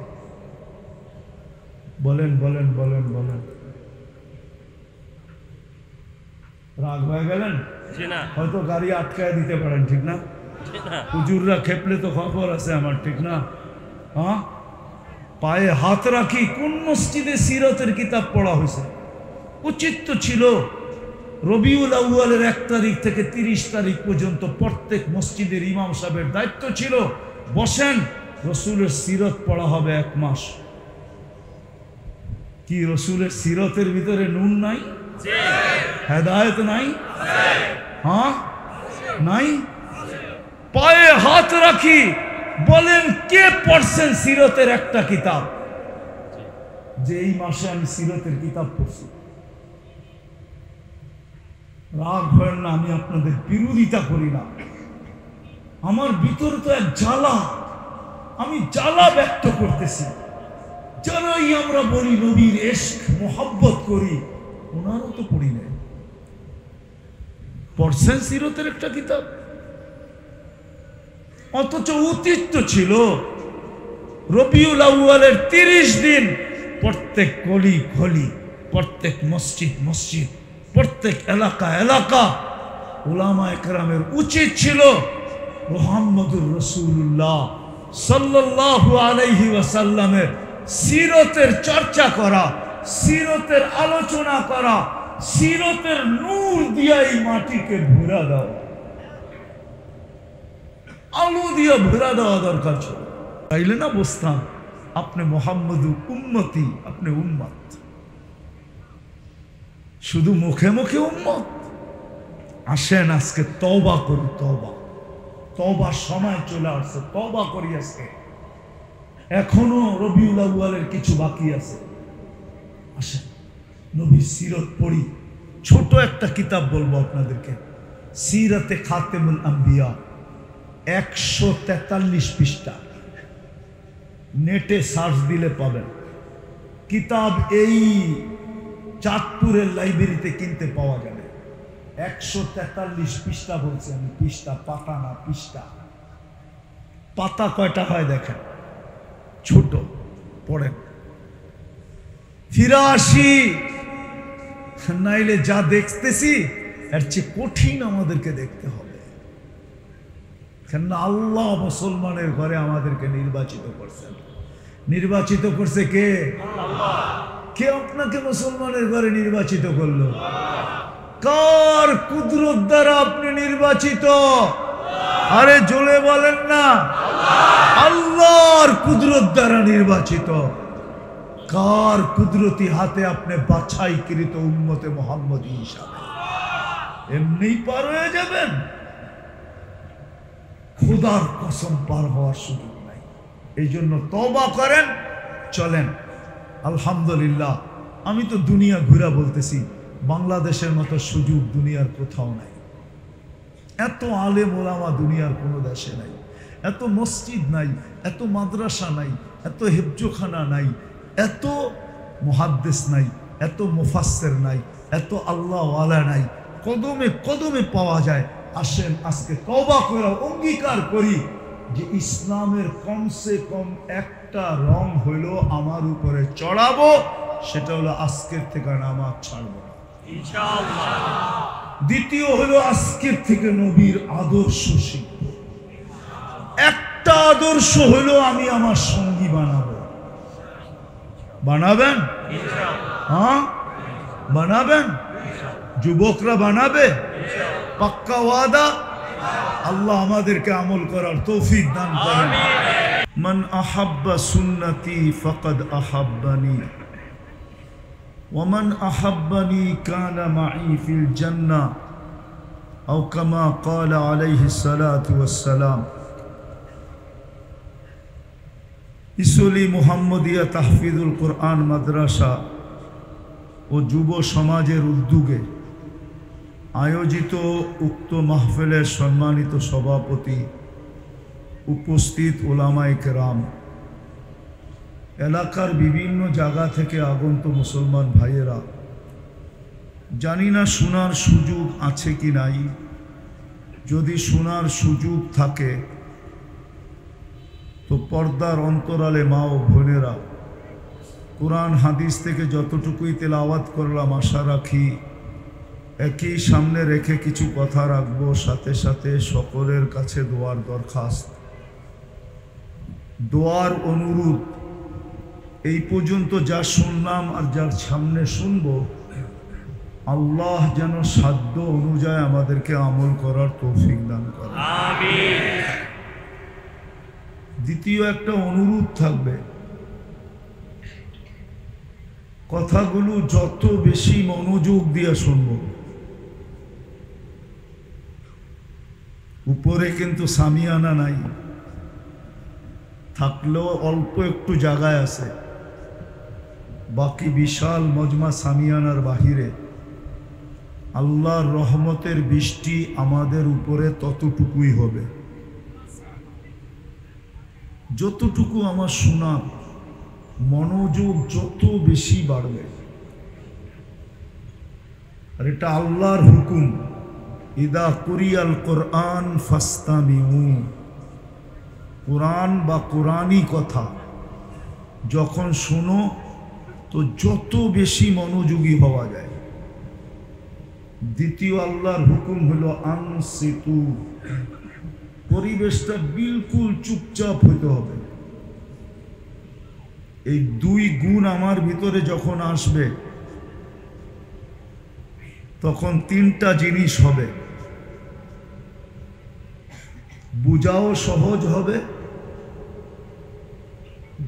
বলেন বলেন বলেন বলেন। রাগ হয়ে গেলেন? হয়তো গাড়ি আটকায় দিতে পারেন, ঠিক না? হুজুররা খেপলে তো খবর আছে আমার, ঠিক না? হ্যাঁ, পায়ে হাত রাখি, কোন মসজিদে সিরতের কিতাব পড়া হয়েছে? উচিত তো ছিল রবিউল আউয়ালের 1 তারিখ থেকে 30 তারিখ পর্যন্ত প্রত্যেক মসজিদের ইমাম সাহেবের দায়িত্ব ছিল, বসেন, রসুলের সিরত পড়া হবে 1 মাস। কি রসুলের সিরতের ভিতরে নুন নাই? হেদায়েত নাই? হ্যাঁ নাই? পায়ে হাত রাখি, বলেন কে পড়ছেন সিরতের একটা কিতাব যে এই মাসে আমি সিরতের কিতাব পড়ছি? রাগ হয় না, আমি আপনাদের বিরোধিতা করি না। আমার ভিতরে তো এক জ্বালা, আমি জ্বালা ব্যক্ত করতেছি। যারাই আমরা বলি নবীর ইশক মোহাব্বত করি, ওনারও তো পড়ি নাই। পড়ছেন সিরতের একটা কিতাব? অথচ উচিত তো ছিল রবিউল আউয়ালের 30 দিন প্রত্যেক গলি গলি, প্রত্যেক মসজিদ মসজিদ, প্রত্যেক এলাকা এলাকা উলামায়ে কেরামের উচিত ছিল মুহাম্মদুর রাসূলুল্লাহ সাল্লাল্লাহু আলাইহি ওয়াসাল্লামের সিরতের চর্চা করা, সিরতের আলোচনা করা, সিরতের নূর দিয়া এই মাটিকে ভরা দাও, আলো দিয়া ভরা দেওয়া দরকার ছিল। তাইলে না বসতাম আপনি মুহাম্মদু উম্মতি, আপনি উম্মত। শুধু মুখে মুখে উম্মত। আসেন আজকে তওবা করি, তওবা, তওবার সময় চলে আসছে, তওবা করি আজকে। এখনো রবিউল আউয়ালের কিছু বাকি আছে। আসেন নবীর সিরত পড়ি। ছোট একটা কিতাব বলবো আপনাদেরকে, সিরাতে খাতেমুল আম্বিয়া, 143 পৃষ্ঠা, নেটে সার্চ দিলে পাবেন। কিতাব এই চাঁদপুরের লাইব্রেরিতে কিনতে পাওয়া যাবে। 143 পৃষ্ঠা বলছি আমি, পৃষ্ঠা, পাতা না পৃষ্ঠা। পাতা কয়টা হয় দেখেন, ছোট, পড়েন। ফিরে আসি, নাইলে যা দেখতেছি এর চেয়ে কঠিন আমাদেরকে দেখতে হবে। কেননা আল্লাহ মুসলমানের ঘরে আমাদেরকে নির্বাচিত করছেন। নির্বাচিত করছে কে? কে আপনাকে মুসলমানের ঘরে নির্বাচিত করলো? কার কুদরত দ্বারা আপনি নির্বাচিত? আরে জোরে বলেন না। আল্লাহর কুদরত দ্বারা নির্বাচিত। কার কুদরতি হাতে আপনি বাছাইকৃত উম্মতে মুহাম্মদী হিসাবে? এমনি পার হয়ে যাবেন? খোদার কসম পার হওয়ার সুযোগ নাই। এই জন্য তওবা করেন, চলেন। আলহামদুলিল্লাহ, আমি তো দুনিয়া ঘুরা বলতেছি, বাংলাদেশের মতো সুযোগ দুনিয়ার কোথাও নাই। এত আলেম ওলামা দুনিয়ার কোনো দেশে নাই, এত মসজিদ নাই, এত মাদ্রাসা নাই, এত হেফজোখানা নাই, এত মুহাদ্দিস নাই, এত মুফাসসির নাই, এত আল্লাহওয়ালা নাই। কদমে কদমে পাওয়া যায়। আসেন আজকে তওবা করে অঙ্গীকার করি যে ইসলামের কমসে কম একটা রং হইলো আমার উপরে চড়াবো, সেটা হলো আজকের থেকে নামাজ ছাড়বো না ইনশাআল্লাহ। দ্বিতীয় হলো আজকের থেকে নবীর আদর্শ শিখব। একটা আদর্শ হলো আমি আমার সঙ্গী বানাবো। বানাবেন? হ্যাঁ বানাবেন? যুবকরা বানাবে? পাক্কা ওয়াদা? আল্লাহ আমাদেরকে আমল করার তৌফিক দান করেন। মান আহাব্বা সুন্নতি ফাকাদ আহাব্বানি ওয়া মান আহাব্বানি কানা মাই ফিল জান্নাহ আও কামা ক্বালা আলাইহিস সালাতু ওয়াস সালাম। ইসলি মুহাম্মদিয়া তাহফিজুল কোরআন মাদ্রাসা ও যুব সমাজের উদ্যোগে আয়োজিত উক্ত মাহফিলের সম্মানিত সভাপতি, উপস্থিত ওলামায়ে কেরাম, এলাকার বিভিন্ন জায়গা থেকে আগন্ত মুসলমান ভাইয়েরা, জানি না শোনার সুযোগ আছে কি নাই। যদি শোনার সুযোগ থাকে তো পর্দার অন্তরালে মা ও বোনেরা, কোরআন হাদিস থেকে যতটুকুই তেলাওয়াত করলাম আশা রাখি একই সামনে রেখে কিছু কথা রাখবো। সাথে সাথে সকলের কাছে দোয়ার দরখাস্ত, দোয়ার অনুরোধ। এই পর্যন্ত যা শুনলাম আর যার সামনে শুনবো, আল্লাহ যেন সাধ্য অনুযায়ী আমাদেরকে আমল করার তৌফিক দান করেন। আমিন। দ্বিতীয় একটা অনুরোধ থাকবে, কথাগুলো যত বেশি মনোযোগ দিয়ে শুনবো। উপরে কিন্তু সামিয়ানা নাই, থাকলেও অল্প একটু জায়গায় আছে, বাকি বিশাল মজমা সামিয়ানার বাহিরে। আল্লাহর রহমতের বৃষ্টি আমাদের উপরে ততটুকুই হবে, যতটুকু আমার শোনা মনোযোগ যত বেশি বাড়বে। আর এটা আল্লাহর হুকুম, ইদা কুরিয়াল কোরআন ফাস্তামিউ। কোরআন বা কোরআনই কথা যখন শোনো তো যত বেশি মনোযোগী হওয়া যায়। দ্বিতীয় আল্লাহর হুকুম হলো আনসিতু, পরিবেশটা বিলকুল চুপচাপ হইতে হবে। এই দুই গুণ আমার ভিতরে যখন আসবে তখন তিনটা জিনিস হবে, বুঝাও সহজ হবে,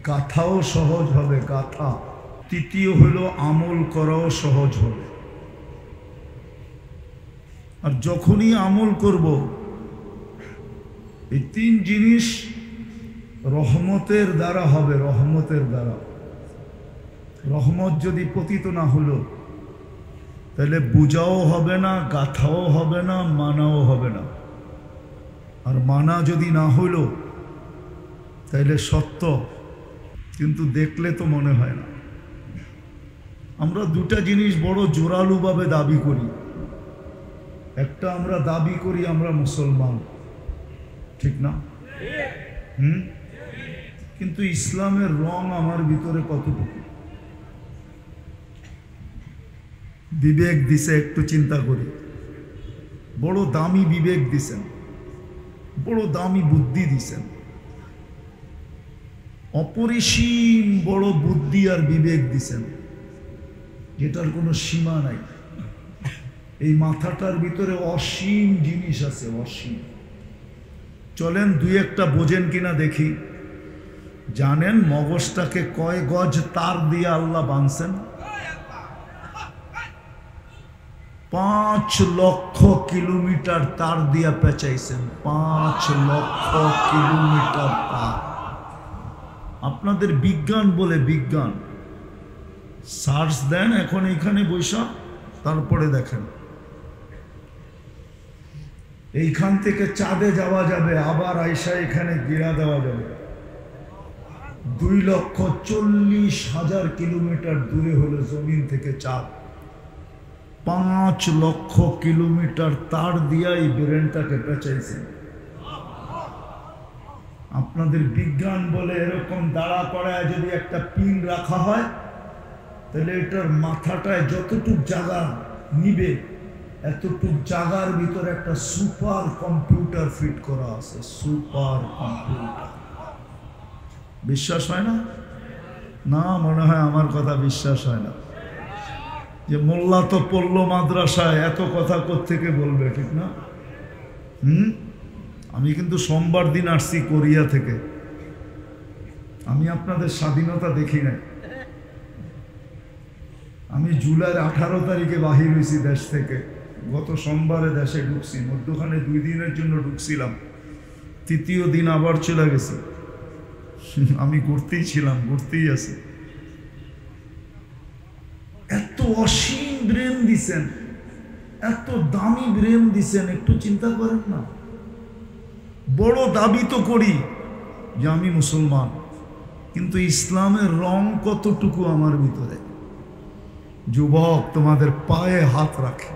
গাথাও সহজ হবে, গাথা। তৃতীয় হলো আমল করাও সহজ হবে। আর যখনই আমল করব, এই তিন জিনিস রহমতের দ্বারা হবে, রহমতের দ্বারা। রহমত যদি পতিত না হলো তাহলে বুঝাও হবে না, গাথাও হবে না, মানাও হবে না। আর মানা যদি না হলো তাহলে সত্য, কিন্তু দেখলে তো মনে হয় না। আমরা দুটা জিনিস বড় জোরালোভাবে দাবি করি। একটা আমরা দাবি করি আমরা মুসলমান, ঠিক না? কিন্তু ইসলামের রং আমার ভিতরে কতটুকু? বিবেক দিছে, একটু চিন্তা করি। বড় দামি বিবেক দিছেন, বড় দামি বুদ্ধি দিছেন, অপরিসীম বড় বুদ্ধি আর বিবেক দিছেন, যেটার কোনো সীমা নাই। এই মাথাটার ভিতরে অসীম জিনিস আছে, অসীম। চলেন দুই একটা বোঝেন কিনা দেখি। জানেন মগজটাকে কয় গজ তার দিয়ে আল্লাহ বাঁধছেন? 5 লক্ষ কিলোমিটার তার দিয়া পেঁচাইছেন। 5 লক্ষ কিলোমিটার তার। আপনাদের বিজ্ঞান বলে, বিজ্ঞান সার্চ দেন এখন এইখানে বৈশা, তারপরে দেখেন এইখান থেকে চাঁদে যাওয়া যাবে, আবার আইসা এখানে গিরা দেওয়া যাবে। 2,40,000 কিলোমিটার দূরে হলো জমিন থেকে চাঁদ। 5 লক্ষ কিলোমিটার তার দিয়া এই ব্রেনটাকে পেঁচাইছেন। আপনাদের বিজ্ঞান বলে এরকম দাঁড়া করায় যদি একটা পিন রাখা হয় তাহলে এটার মাথাটায় যতটুক জায়গা নিবে এতটুক জায়গার ভিতরে একটা সুপার কম্পিউটার ফিট করা আছে। Super computer. বিশ্বাস হয় না? না, মনে হয় আমার কথা বিশ্বাস হয় না। যে মোল্লা তো পড়লো মাদ্রাসায়, এত কথা কোত্থেকে বলবে, ঠিক না? আমি কিন্তু সোমবার দিন আসছি কোরিয়া থেকে। আমি আপনাদের স্বাধীনতা দেখি নাই। আমি জুলাইয়ের 18 তারিখে বাহির হয়েছি দেশ থেকে। গত সোমবারে দেশে ঢুকছি, মধ্যখানে 2 দিনের জন্য ঢুকছিলাম, তৃতীয় দিন আবার চলে গেছি। আমি ঘুরতেই ছিলাম, ঘুরতেই আছি। এত অসীম ব্রেন দিছেন, এত দামি ব্রেন দিছেন, একটু চিন্তা করেন না। বড় দাবি তো করি যে আমি মুসলমান, কিন্তু ইসলামের রং কতটুকু আমার ভিতরে। যুবক, তোমাদের পায়ে হাত রাখে,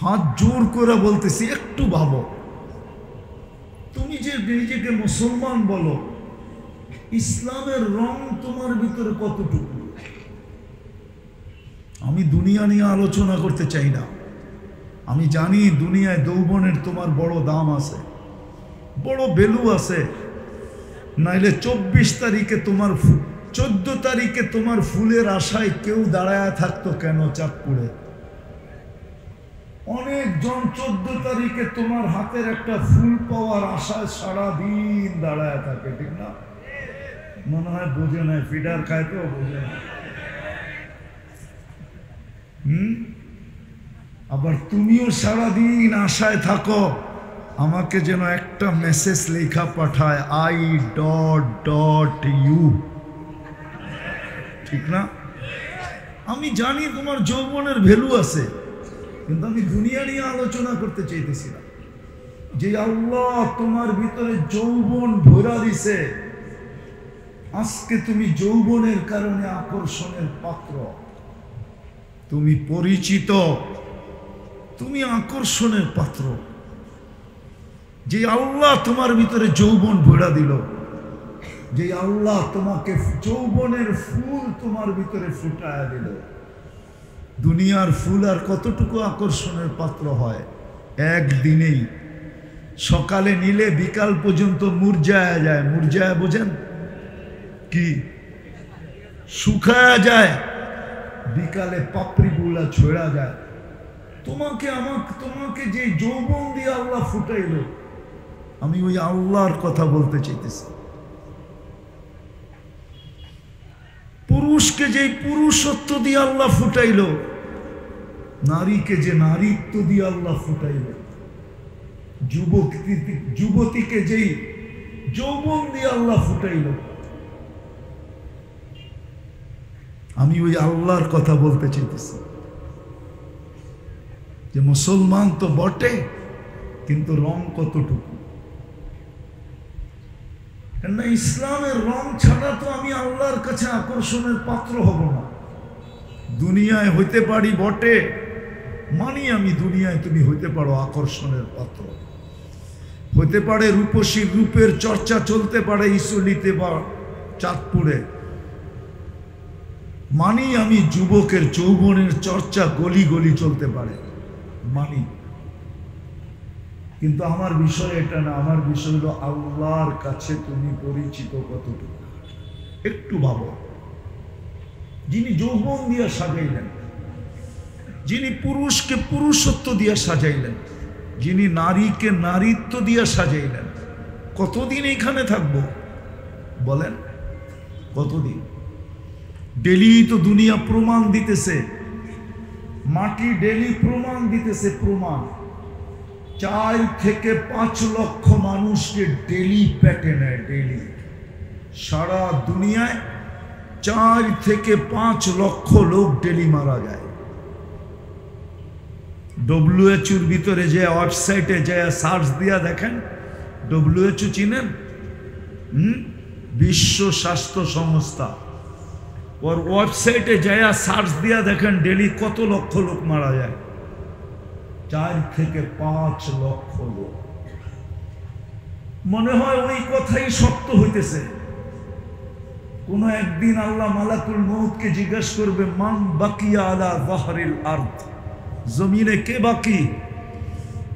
হাত জোর করে বলতেছি, একটু ভাবো, তুমি যে নিজেকে মুসলমান বলো, ইসলামের রং তোমার ভিতরে কতটুকু। আমি দুনিয়া নিয়ে আলোচনা করতে চাই না। আমি জানি দুনিয়ায় যৌবনের তোমার বড় দাম আছে, বড় ভ্যালু আছে। নাইলে 24 তারিখে তোমার 14 তারিখে তোমার ফুলের আশায় কেউ দাঁড়ায় থাকতো কেন চাঁদপুরে? অনেকজন 14 তারিখে তোমার হাতের একটা ফুল পাওয়ার আশায় সারাদিন দাঁড়ায় থাকে, ঠিক না? মনে হয় বোঝে না, ফিডার খায় তো বোঝে না। আবার তুমিও সারাদিন আশায় থাকো আমাকে যেন একটা মেসেজ লেখা পাঠায়, I.U, ঠিক না? আমি জানি তোমার যৌবনের ভ্যালু আছে, কিন্তু আমি দুনিয়া নিয়ে আলোচনা করতে চাইতেছি না। যে আল্লাহ তোমার ভিতরে যৌবন ভরা দিছে, আজকে তুমি যৌবনের কারণে আকর্ষণের পাত্র, তুমি পরিচিত, তুমি আকর্ষণের পাত্র। যে আল্লাহ তোমার ভিতরে যৌবন ভরা দিল, যে আল্লাহ তোমাকে যৌবনের ফুল তোমার ভিতরে ফুটায় দিল। দুনিয়ার ফুল আর কতটুকু আকর্ষণের পাত্র হয়? একদিনেই, সকালে নিলে বিকাল পর্যন্ত মুরঝায়া যায়। মুরঝায়া বোঝেন কি? শুকায়া যায়, বিকালে পাপড়িগুলা ছড়া যায়। তোমাকে যে যৌবন দিয়ে আল্লাহ ফুটাইল, আমি ওই আল্লাহর কথা বলতে চাইতেছি। পুরুষকে যে পুরুষত্ব দিয়ে আল্লাহ ফুটাইল, নারীকে যে নারীত্ব দিয়ে আল্লাহ ফুটাইল, যুবতীকে যেই যৌবন দিয়ে আল্লাহ ফুটাইল, আমি ওই আল্লাহর কথা বলতে চাইতেছি। যে মুসলমান তো বটে, কিন্তু রং কতটুকু। কেননা ইসলামের রং ছাড়া তো আমি আল্লাহর কাছে আকর্ষণের পাত্র হব না। দুনিয়ায় হইতে পারি বটে, মানি আমি দুনিয়ায় তুমি হইতে পারো আকর্ষণের পাত্র। হইতে পারে রূপসী রূপের চর্চা চলতে পারে ইসলিতে বা চাঁদপুরে, মানি আমি যুবকের যৌবনের চর্চা গলি গলি চলতে পারে, মানি। কিন্তু আমার বিষয় এটা না। আমার বিষয় হলো আল্লাহর কাছে তুমি পরিচিত কতটুকু। একটু ভাবো, যিনি যৌবন দিয়ে সাজাইলেন, যিনি পুরুষকে পুরুষত্ব দিয়ে সাজাইলেন, যিনি নারীকে নারীত্ব দিয়ে সাজাইলেন, কতদিন এখানে থাকবো বলেন? কতদিন? ডেলি তো দুনিয়া প্রমাণ দিতেছে, মাটি ডেলি প্রমাণ দিতেছে। প্রমাণ 4 থেকে 5 লক্ষ মানুষকে ডেলি পেটে নেয়, ডেলি। সারা দুনিয়ায় 4 থেকে 5 লক্ষ লোক ডেলি মারা যায়। WHO ভিতরে যে ওয়েবসাইটে যে সার্চ দিয়া দেখেন, WHO চিনেন? বিশ্ব স্বাস্থ্য সংস্থা, ওর ওয়েবসাইটে যায় সার্চ দিয়া দেখেন ডেলি কত লক্ষ লোক মারা যায়। 4 থেকে 5 লক্ষ লোক। মনে হয় ওই কথাই সত্য হইতেছে। কোন একদিন আল্লাহ মালাকুল মউতকে জিজ্ঞেস করবে, মান বাকিয়া আলা যাহরিল আরদ, জমিনে কে বাকি?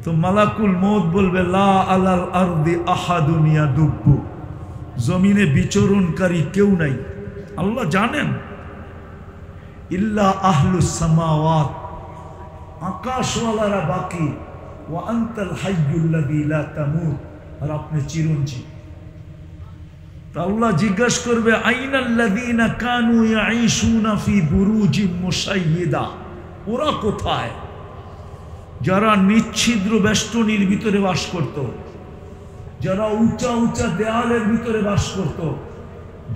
তো মালাকুল মউত বলবে লা আলাল আরদি আহাদুন ইয়াদুব্বু, জমিনে বিচরণকারী কেউ নাই। আল্লাহ জানেন ইল্লা আহলুস সামাওয়াত, আকাশওয়ালারা বাকি, ওয়া আনতাল হাইয়ুল্লাযী লা তামুত, আর আপনি চিরঞ্জীব। তো আল্লাহ জিজ্ঞাসা করবে আইনাল্লাযীনা কানু ইয়াঈশুনা ফি বুরুজিম মুশাইয়্যিদা, ওরা কোথায় যারা নিচ্ছিদ্র বেষ্টনীর ভিতরে বাস করত, যারা উঁচা উঁচা দেয়ালের ভিতরে বাস করত,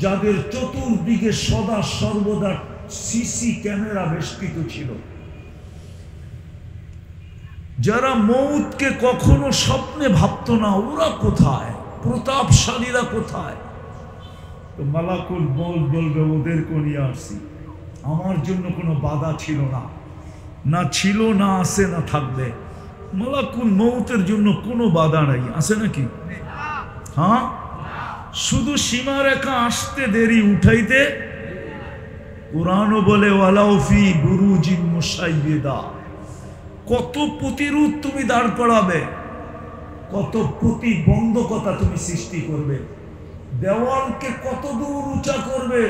যাদের চতুর্দিকে সদা সর্বদা সিসি ক্যামেরা বেষ্টিত ছিল, যারা মউতকে কখনো স্বপ্নে ভাবত না, ওরা কোথায়? প্রতাপশালীরা কোথায়? তো মালাকুল মউত বলবে ওদেরকে নিয়ে আসছি, আমার জন্য কোনো বাধা ছিল না, না ছিল, না আছে, না থাকবে। মালাকুল মউতের জন্য কোনো বাধা নাই, আছে নাকি? হ্যাঁ, শুধু সীমারেখা আসতে দেরি, উঠাইতে। কুরআনও বলে ওয়ালাউ ফি বুরুজিম মুশাইয়্যিদা, কত প্রতিরোধ তুমি দাঁড় করাবে, কত প্রতিবন্ধকতা তুমি সৃষ্টি করবে, দেওয়ালকে কত দূর উঁচা করবে,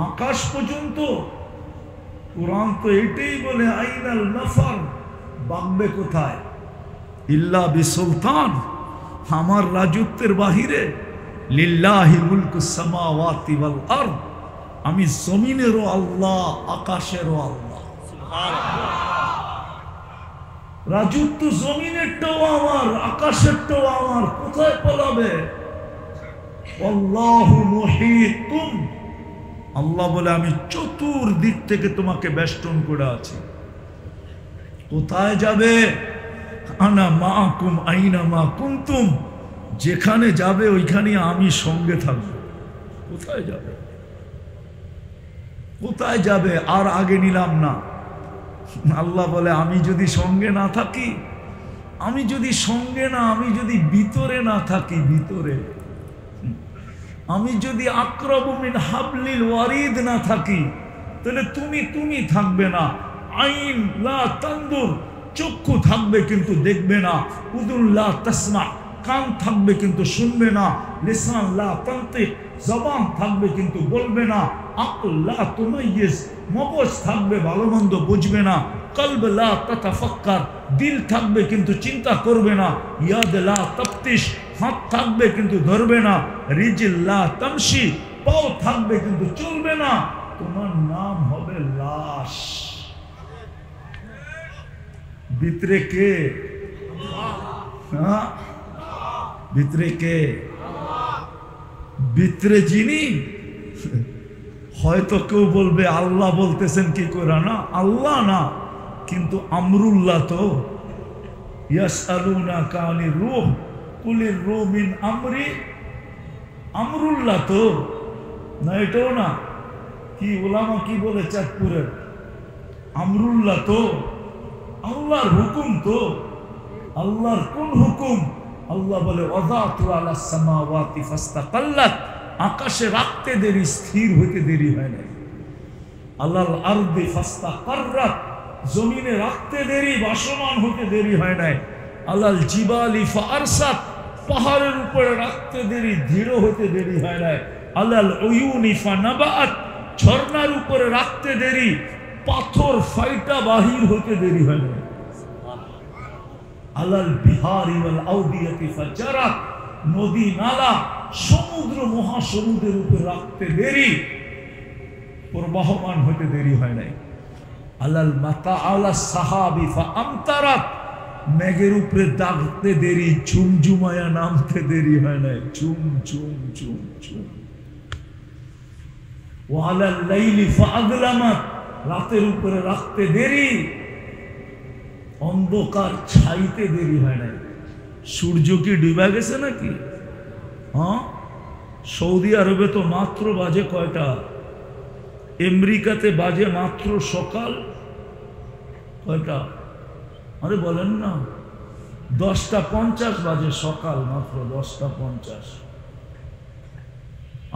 আকাশ পর্যন্ত। কুরআন তো এটাই বলে আইনাল নাফার, বাগবে কোথায়? ইল্লা বিসুলতান, আমার রাজত্বের বাহিরে। লিল্লাহি মুলকুস সামাওয়াতি ওয়াল আরদ, আমি জমিনেরও আল্লাহ, আকাশেরও আল্লাহ। রাজত্ব জমিনেরটাও আমার, আকাশেরটাও আমার, কোথায় পালাবে? আল্লাহু মুহীতুন, আল্লাহ বলে আমি চতুর্দিক থেকে তোমাকে বেষ্টন করে আছি। কোথায় যাবে? আনা মাআকুম আইনা মা কুনতুম, যেখানে যাবে ওইখানে আমি সঙ্গে থাকবো। কোথায় যাবে? কোথায় যাবে? আর আগে নিলাম না। আল্লাহ বলে আমি যদি সঙ্গে না থাকি, আমি যদি সঙ্গে না, আমি যদি ভিতরে না থাকি, ভিতরে আমি যদি আকরাবু মিন হাবলিল ওয়ারিদ না থাকি, তাহলে তুমি থাকবে না। আইন লা তানদুর, চক্ষু থাকবে কিন্তু দেখবে না। উদুন লা তাসমা, কান থাকবে কিন্তু শুনবে না। লিসান লা তানতিক, জবান থাকবে কিন্তু বলবে না। আকল লা তুমাইয়িজ, মগজ থাকবে ভালো মন্দ বুঝবে না। কলব লা তাতাফাক্কার, দিল থাকবে কিন্তু চিন্তা করবে না। ইয়াদ লা তাফতিশ, হাত থাকবে কিন্তু ধরবে না। রিজিল লা তামশি, পাও থাকবে কিন্তু চলবে না। তোমার নাম হবে লাশ। ভিতরে কে? হ্যাঁ, ভিতরে কে? ভিতরে যিনি, হয়তো কেউ বলবে আল্লাহ বলতেছেন কি করে, না আল্লাহ না, কিন্তু আমরুল্লাহ তো। ইয়াসআলুনাকা আনির রূহ কুলির রূহ মিন আমরি, আমরুল্লাহ তো না, এটাও না। কি ওলামা কি বলে চাঁদপুরের? আমরুল্লাহ তো, আল্লাহর হুকুম তো। আল্লাহর কোন হুকুম? আল্লাহ বলে ওয়াদাতু আলাস সামাওয়াতি ফাস্তাকাল্লাত, আকাশে রাখতে দেরি, স্থির হইতে দেরি হয় না। আলাল আরদি ফাস্তাকাররাত, জমিনে রাখতে দেরি, ভাসমান হতে দেরি হয় নাই। আলাল জিবালি ফারসাত, পাহাড়ের উপরে রাখতে দেরি, দৃঢ় হতে দেরি হয় নাই। আলাল উয়ুনি ফানাবাত, ঝর্ণার উপরে রাখতে দেরি, পাথর ফাইটা বাহির হতে দেরি হয় না। আলাল বিহারি ওয়াল আউদিয়াতি ফাজারাত, নদী নালা সমুদ্র মহাসমুদ্রের উপরে রাখতে দেরি, প্রবাহমান হতে দেরি হয় নাই। আলাল মাতা আলা সাহাবি ফাআমতারাত, মেঘের উপরে দাগতে দেরি, ঝুমঝুমায়া নামতে দেরি হয় নাই। ঝুম ঝুম ঝুম ঝুম। ওয়ালাল লাইলি ফাআযলামাত, রাতের উপরে রাখতে দেরি, অন্ধকার ছাইতে দেরি হয় নাই। সূর্য কি ডুবে গেছে নাকি? হ্যাঁ, সৌদি আরবে তো মাত্র বাজে কয়টা? আমেরিকাতে বাজে মাত্র সকাল কয়টা? আরে বলেন না, 10:50 বাজে সকাল, মাত্র 10:50।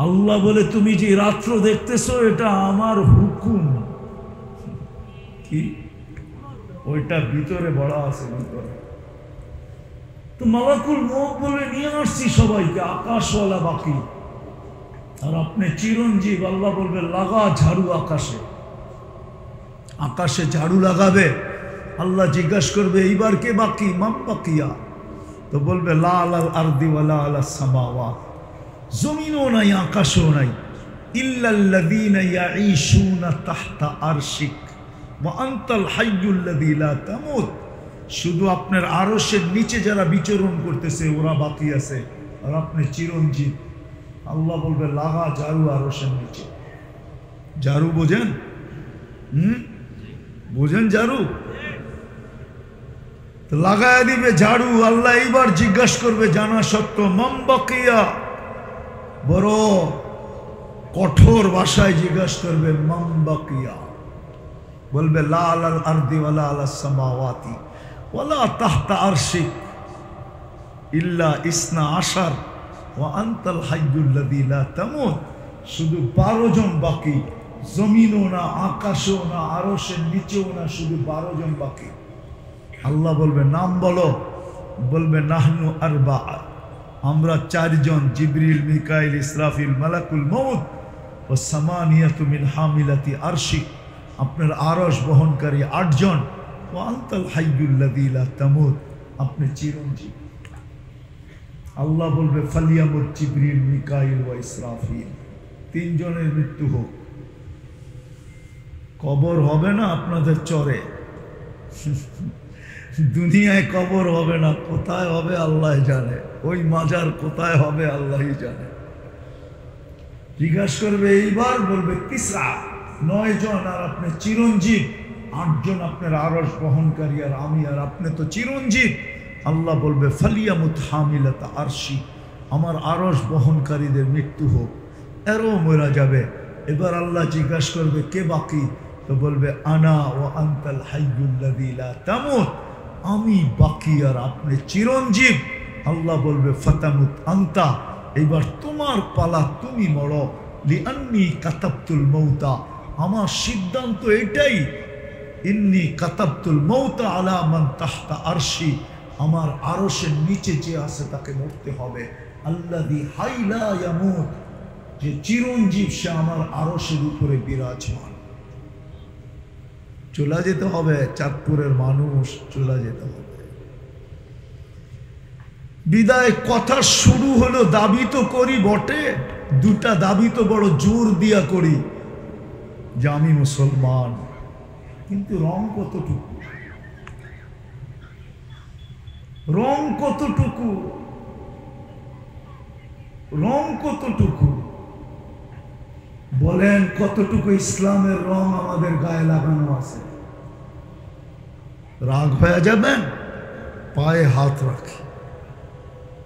আল্লাহ বলে তুমি যে রাত্র দেখতেছো এটা আমার হুকুম। কি? ওইটা ভিতরে বড় আছে, ভিতরে তো মালাকুল মউত বলে নিয়ে আসছি সবাইকে, আকাশওয়ালা বাকি। আর আপনি চিরঞ্জীব, আল্লাহ বলবে লাগা ঝাড়ু আকাশে। আকাশে ঝাড়ু লাগাবে, আল্লাহ জিজ্ঞাসা করবে এইবার কে বাকি, মান বাকিয়া? তো বলবে লা আলাল আরদি ওয়ালা আলাস সামাওয়াত, জমিনও নাই আকাশও নাই, ইল্লাল্লাযীনা ইয়াঈশুনা তাহতা আরশিক ওয়া আনতাল হাইয়ুল্লাযী লা তামুত। শুধু আপনার আরশের নিচে যারা বিচরণ করতেছে ওরা বাকি আছে, আর আপনি চিরঞ্জীব। আল্লাহ বলবে লাগা ঝাড়ু আরশের নিচে। ঝাড়ু বোঝেন? বোঝেন ঝাড়ু? লাগায় দিবে ঝাড়ু। আল্লাহ এইবার জিজ্ঞাসা করবে জানা সত্য, মান বাকিয়া, বড় কঠোর ভাষায় জিজ্ঞাসা করবে মান বাকিয়া। বলবে লা আলাল আরদি ওয়ালা আলাস সামাওয়াতি ওয়ালা তাহতা আরশিক ইল্লা ইসনা আশার ওয়া আনতাল হাইয়ুল্লাযী লা তামুত। শুধু 12 জন বাকি, জমিনও না, আকাশও না, আরশের নিচেও না, শুধু 12 জন বাকি। আল্লাহ বলবে নাম বলো। বলবে নাহনু আরবা, আমরা 4 জন, জিবরিল, মিকাইল, ইসরাফিল, মালাকুল মউত ও সামানিয়াতু মিন হামিলাতি আরশিক, আপনার আরশ বহনকারী 8 জন। ও আনতাল হাইয়ুল্লাযী লা তামুত, আপনি চিরঞ্জীব। আল্লাহ বলবে ফালিয়ামুত জিবরিল, মিকাইল ওয়া ইসরাফিল, 3 জনের মৃত্যু হোক। কবর হবে না আপনাদের চরে, দুনিয়ায় কবর হবে না, কোথায় হবে আল্লাহ জানে। ওই মাজার কোথায় হবে আল্লাহই জানে। জিজ্ঞাসা করবে এইবার, বলবে তিসরা, 9 জন, আর আপনি চিরঞ্জীব। 8 জন আপনার আরশ বহনকারী, আর আমি, আর আপনি তো চিরঞ্জীব। আল্লাহ বলবে ফালিয়ামুত হামিলাতা আরশি, আমার আরশ বহনকারীদের মৃত্যু হোক, এরও মরা যাবে। এবার আল্লাহ জিজ্ঞাসা করবে কে বাকি? তো বলবে আনা ও আনতাল হাইয়ুল্লাযী লা তামুত, আমি বাকি আর আপনি চিরঞ্জীব। আল্লাহ বলবে ফাতামুত আনতা, এবার তোমার পালা, তুমি মরো। লিআন্নী কাতাবতুল মৌতা, আমার সিদ্ধান্ত এটাই, ইন্নী কাতাবতুল মৌতা আলা মান তাহতা আরশি, আমার আরশের নিচে যে আছে তাকে মরতে হবে। আল্লাযী হাই লা ইয়ামুত, যে চিরঞ্জীব, সে আমার আরশের উপরে বিরাজমান। চলে যেতে হবে, চাঁদপুরের মানুষ চলে যেতে হবে। বিদায় কথা শুরু হলো, দাবি তো করি বটে, 2টা দাবি তো বড় জোর দিয়া করি যে আমি মুসলমান, কিন্তু রং কতটুকু, রং কতটুকু, রং কতটুকু? বলেন কতটুকু ইসলামের রং আমাদের গায়ে লাগানো আছে? রাগ হয়ে যাবেন? পায়ে হাত রাখি।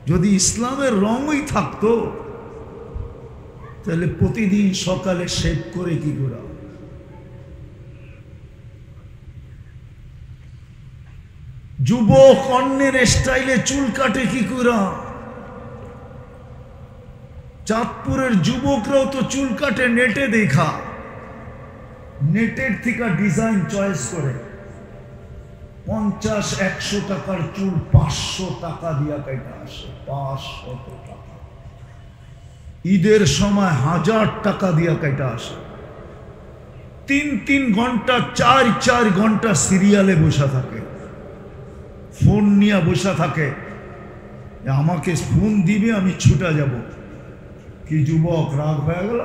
যদি ইসলামের রঙই থাকতো তাহলে প্রতিদিন সকালে শেভ করে কি করা? যুবক অন্যের স্টাইলে চুল কাটে কি করা? চাঁদপুরের যুবকরাও তো চুল কাটে নেটে দেখা, নেটের থেকে ডিজাইন চয়েস করে। 50-100 টাকার চুল 500 টাকা দিয়া কেটে আসে, 500 টাকা। ঈদের সময় 1000 টাকা দিয়া কেটে আসে। 3-3 ঘন্টা 4-4 ঘন্টা সিরিয়ালে বসা থাকে, ফোন নিয়ে বসা থাকে, আমাকে ফোন দিবে আমি ছুটা যাব। কি যুবক, রাগ হয়ে গেল?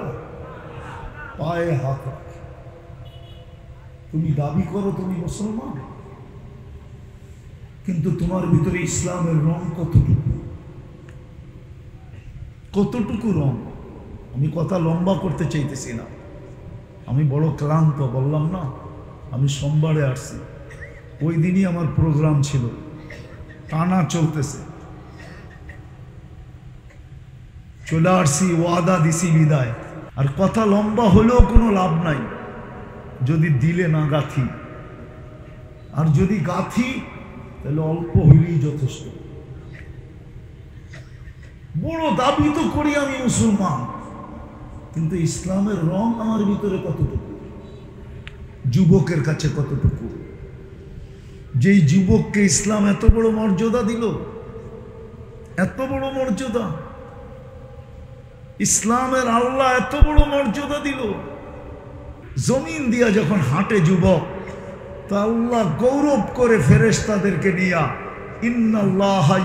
পায়ে হাত রাখে। তুমি দাবি করো তুমি মুসলমান, কিন্তু তোমার ভিতরে ইসলামের রং কতটুকু? কতটুকু রং? আমি কথা লম্বা করতে চাইতেছি না, আমি বড় ক্লান্ত, বললাম না আমি সোমবারে আসছি, ওই দিনই আমার প্রোগ্রাম ছিল, টানা চলতেছে। চলে আসছি, ওয়াদা দিছি বিদায়। আর কথা লম্বা হলেও কোনো লাভ নাই যদি দিলে না গাথি, আর যদি গাথি তাহলে অল্প হইলেই যথেষ্ট। বড় দাবি তো করি আমি মুসলমান, কিন্তু ইসলামের রং আমার ভিতরে কতটুকু? যুবকের কাছে কতটুকু? যেই যুবককে ইসলাম এত বড় মর্যাদা দিল, এত বড় মর্যাদা ইসলামের, আল্লাহ এত বড় মর্যাদা দিল। জমিন দিয়া যখন হাঁটে যুবক, তা আল্লাহ গৌরব করে ফেরেশতাদেরকে নিয়া, ইন্নাল্লাহা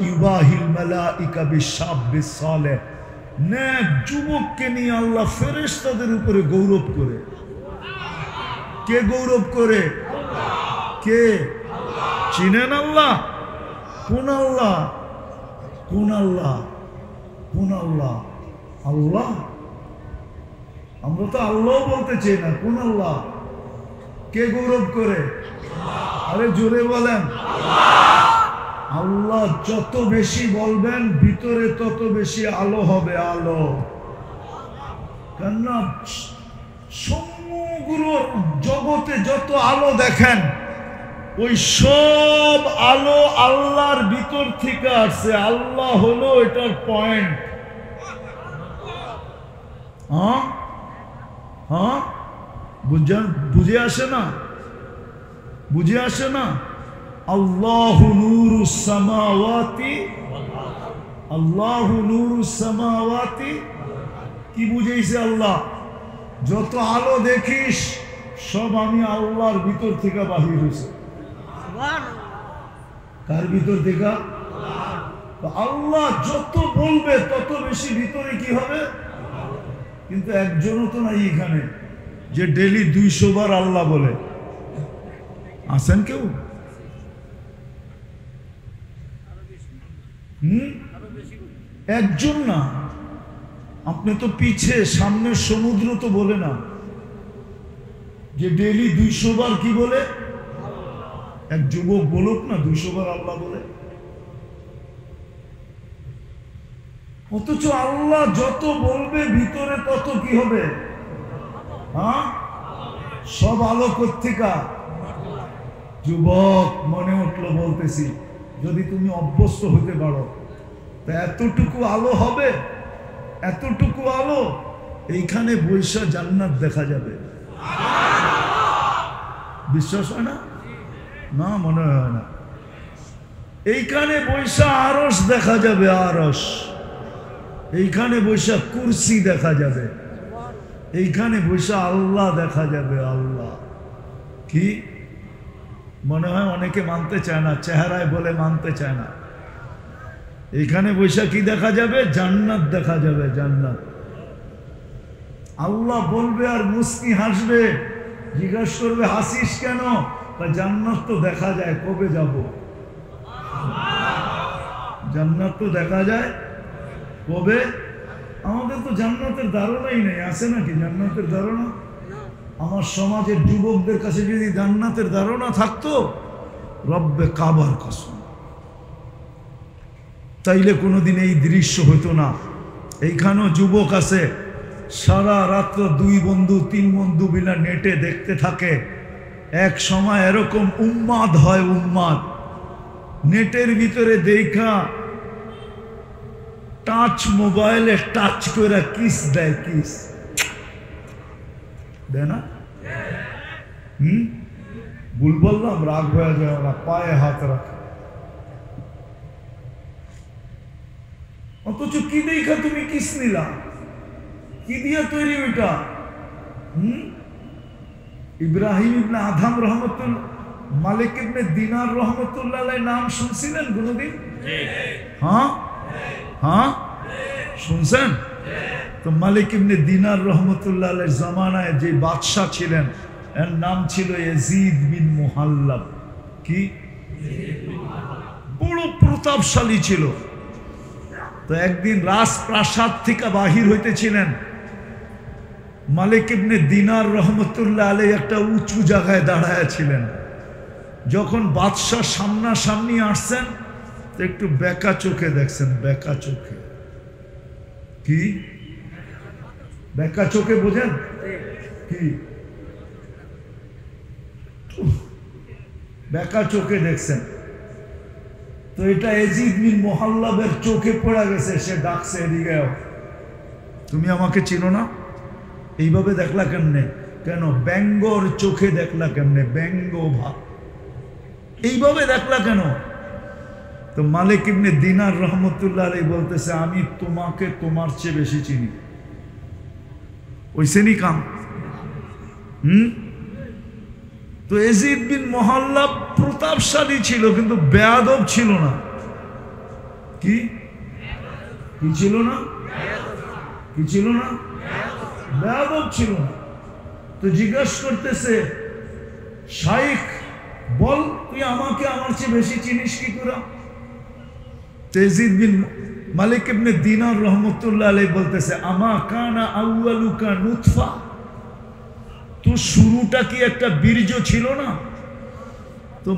ইউবাহিল মালাইকা বিশ-শাবিস সালেহ, নেক যুবককে নিয়ে আল্লাহ ফেরেশতাদের উপরে গৌরব করে। কে গৌরব করে? কে? চিনেন আল্লাহ? কোন আল্লাহ? কোন আল্লাহ? কোন আল্লাহ? আল্লাহ, আমরা তো আল্লাহ বলতে চাই না। কোন আল্লাহ? কে গৌরব করে? আরে জোরে বলেন। আল্লাহ যত বেশি বলবেন ভিতরে তত বেশি আলো হবে, আলো। কেননা সমগ্র জগতে যত আলো দেখেন, ওই সব আলো আল্লাহর ভিতর থেকে আসছে। আল্লাহ হলো এটার পয়েন্ট। হ্যাঁ হ্যাঁ, বুঝে আসে না? বুঝে আসে না? আল্লাহু নূরুস সামাওয়াতি, আল্লাহু নূরুস সামাওয়াতি, কি বুঝাইছে আল্লাহ? যত আলো দেখিস সব আমি আল্লাহর ভিতর থেকে বাহির হয়েছে। কার ভিতর থেকে? আল্লাহ যত বলবে তত বেশি ভিতরে কি হবে? কিন্তু একজনও তো নাই এখানে যে ডেলি 200 বার আল্লাহ বলে। আছেন কেউ? একজন না। আপনি তো পিছে, সামনের সমুদ্র তো বলে না যে ডেলি 200 বার কি বলে। এক যুবক বলুক না 200 বার আল্লাহ বলে। অথচ আল্লাহ যত বলবে ভিতরে তত কি হবে? হ্যাঁ, সব আলো কোত্থেকা? যুবক মনে উঠলো, বলতেছি, যদি তুমি অভ্যস্ত হতে পারো তা এতটুকু আলো হবে, এতটুকু আলো, এইখানে বৈশা জান্নাত দেখা যাবে। বিশ্বাস হয় না? না, মনে হয় না। এইখানে বৈশা আরশ দেখা যাবে, আরশ। এইখানে বৈশা কুরসি দেখা যাবে, এইখানে বৈশা আল্লাহ দেখা যাবে, আল্লাহ। কি মনে হয়? অনেকে মানতে চায় না, চেহারায় বলে মানতে চায় না। এইখানে বৈশা কি দেখা যাবে? জান্নাত দেখা যাবে, জান্নাত। আল্লাহ বলবে আর মুস্কি হাসবে, জিজ্ঞাসা করবে হাসিস কেন? জান্নাত তো দেখা যায়, কবে যাব? জান্নাত তো দেখা যায়, কবে? আমাদের তো জান্নাতের ধারণাই নেই। আছে নাকি জান্নাতের ধারণা? আমার সমাজের যুবকদের কাছে যদি জান্নাতের ধারণা থাকতো, রব্বে কাবার কসম, তাইলে কোনোদিন এই দৃশ্য হতো না। এইখানেও যুবক আছে, সারা রাত্র 2 বন্ধু 3 বন্ধু বিনা নেটে দেখতে থাকে। এক সময় এরকম উন্মাদ হয়, উন্মাদ, নেটের ভিতরে দেখা টাচ মোবাইলে টাচ করে কিস দেয়, কিস দেয় না? ভুল বললাম? রাগ হয়ে যায়, ওরা পায়ে হাত রাখে। অথচ কি দেখা তুমি কিস নিলা? কি দিয়ে তৈরি ওইটা? ইব্রাহিম ইবনে আদম রহমতুল্লাহ, মালিক ইবনে দিনার রহমতুল্লাহ নাম শুনছিলেন কোনদিন? হ্যাঁ হ্যাঁ, শুনছেন তো? মালিক ইবনে দিনার রহমতুল্লাহ জামানায় যে বাদশাহ ছিলেন, এর নাম ছিল ইয়াজিদ বিন মুহাল্লাব। কি? বড় প্রতাপশালী ছিল। তো একদিন রাজপ্রাসাদ থেকে বাহির হইতেছিলেন, মালিক ইবনে দিনার রহমতুল্লাহ আলাই একটা উঁচু জায়গায় দাঁড়ায় ছিলেন। যখন বাদশাহ সামনাসামনি আসছেন, তো একটু বেকা চোখে দেখছেন, বেকা চোখে। কি বেকা চোখে বোঝেন? কি বেকা চোখে দেখছেন? তো এটা ইয়াজিদ বিন মুহাল্লাবের চোখে পড়ে গেছে। সে ডাকছে, এদিকে তুমি আমাকে চিনো না? এইভাবে দেখলা কেমনে? কেন? ব্যঙ্গর চোখে দেখলা কেমনে? ব্যঙ্গ ভাব এইভাবে দেখলা কেন? তো মালিক ইবনে দিনার রহমতুল্লাহ আলাইহি বলতেছে, আমি তোমাকে তোমার চেয়ে বেশি চিনি। ওইসেনি কাম। তো ইয়াজিদ বিন মুহাল্লাব প্রতাপশালী ছিল, কিন্তু বেয়াদব ছিল না। কি কি ছিল না? কি ছিল না? বেয়াদব ছিল না। তো জিজ্ঞাসা করতেছে, শাইখ বল, তুই আমাকে আমার চেয়ে বেশি চিনিস কি করে? ইয়াজিদ বিন মালিক ইবনে দিনার রহমতুল্লাহ আলাইহি বলতেছে, আমা কানা আউয়ালুকা নুতফা, তো শুরুটা কি একটা বীর্য ছিল না? তো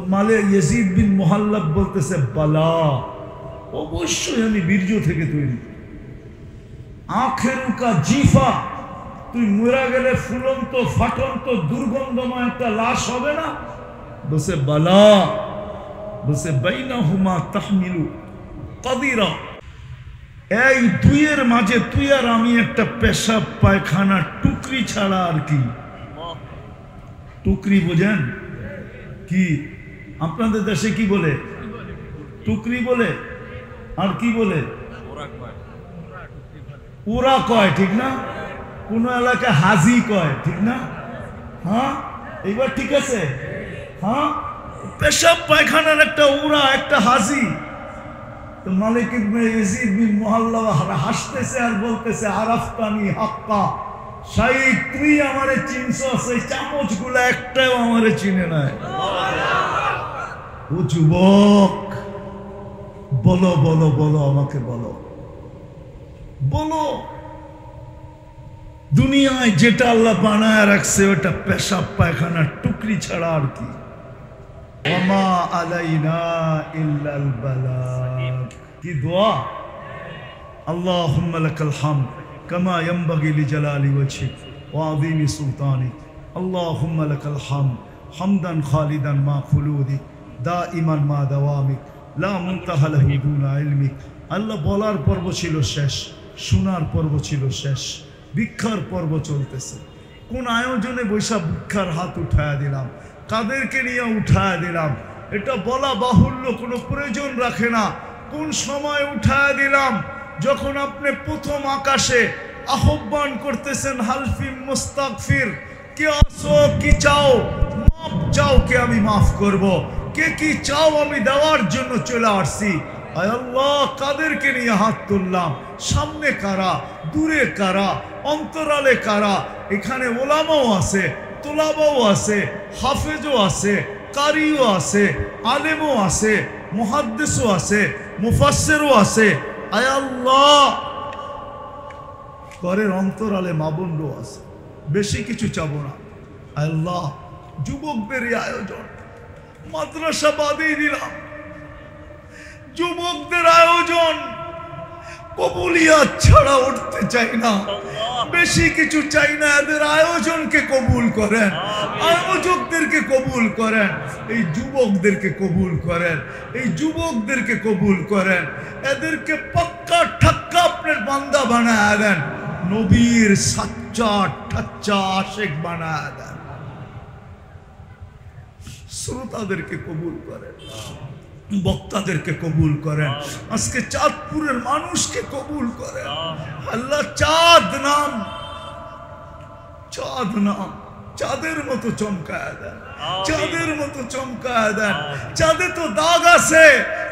ইয়াজিদ বিন মুহাল্লাব বলতেছে, বালা, অবশ্যই আমি বীর্য থেকে তৈরি। আখেরুকা জিফা, তুই মরা গেলে ফুলন্ত ফাটন্ত দুর্গন্ধময় একটা লাশ হবে না? বলছে বালা। বলছে বাইনাহুমা তাহমিলু কাদিরা, এই দুইয়ের মাঝে তুই আর আমি একটা পেশাব পায়খানা টুকরি ছাড়া আর কি। টুকরি বোঝেন কি? আপনাদের দেশে কি বলে? টুকরি বলে। আর কি বলে? ওরা কয়, ঠিক না? কোন এলাকায় হাজি কয়, ঠিক না? হ্যাঁ, এইবার ঠিক আছে। হ্যাঁ, পেশাব পায়খানার একটা ওরা, একটা হাজি। তো মালিক ইবনে ইয়াজিদ বিন মুহাল্লাব হাসতেছে আর বলতেছে, আরাফতানি হাক্কা, শাইখ তুই আমারে চিনছস, এই চামচগুলো একটাও আমারে চিনে নাই। ও যুবক, বলো বলো বলো, আমাকে বলো বলো, দুনিয়ায় যেটা আল্লাহ বানায় রাখছে ওটা পেশাব পায়খানার টুকরি ছাড়া আর কি। ওমা আলাইনা ইল্লাল বালাগ। কি দোয়া! আল্লাহুম্মা লাকাল হামদ কামা ইয়ানবাগি লিজালালি ওয়াজহিক ওয়া আযীমি সুলতানিক। আল্লাহুম্মা লাকাল হামদ হামদান খালিদান মা খুলুদিক দাইমান মা দাওয়ামিক লা মুনতাহা লাহু দুনা ইলমিক। আল্লাহ বলার পর্ব ছিল শেষ, শোনার পর্ব ছিল শেষ, ভিক্ষার পর্ব চলতেছে। কোন আয়োজনে বৈশা ভিক্ষার হাত উঠায়া দিলাম, কাদেরকে নিয়ে উঠায়া দিলাম, এটা বলা বাহুল্য, কোনো প্রয়োজন রাখে না। কোন সময় উঠায়া দিলাম? যখন আপনি প্রথম আকাশে আহ্বান করতেছেন, হালফি মুস্তাগফির, কে আসো, কি চাও, মাফ চাও, কে আমি মাফ করব, কে কি চাও আমি দেওয়ার জন্য চলে আসছি। আয় আল্লাহ, কাদেরকে নিয়ে হাত তুললাম? সামনে কারা, দূরে কারা, অন্তরালে কারা? এখানে ওলামাও আছে, তোলাবাও আছে, হাফেজও আছে, কারিও আছে, আলেমও আছে, মুহাদ্দিসও আছে, মুফাসসিরও আছে। আয় আল্লাহ, ঘরের অন্তরালে মাবুনও আছে। বেশি কিছু চাবো না। আয় আল্লাহ, যুবকদের আয়োজন, মাদ্রাসা বাদেই দিলাম, যুবকদের আয়োজন, কবুলিয়াত ছাড়া উঠতে চাই না, বেশি কিছু চাই না। এদের আয়োজনকে কবুল করেন, আয়োজকদেরকে কবুল করেন, এই যুবকদেরকে কবুল করেন, এই যুবকদেরকে কবুল করেন। এদেরকে পাক্কা ঠাক্কা আপনার বান্দা বানায় দেন, নবীর সাচ্চা ঠাচ্চা আশেক বানায় দেন। শ্রোতাদেরকে কবুল করেন, বক্তাদেরকে কবুল করেন, আজকে চাঁদপুরের মানুষকে কবুল করেন। আল্লাহ, চাঁদ নাম, চাঁদ নাম, চাঁদের মতো চমকায় দেন, চাঁদের মতো চমকায় দেন। চাঁদে তো দাগ আছে,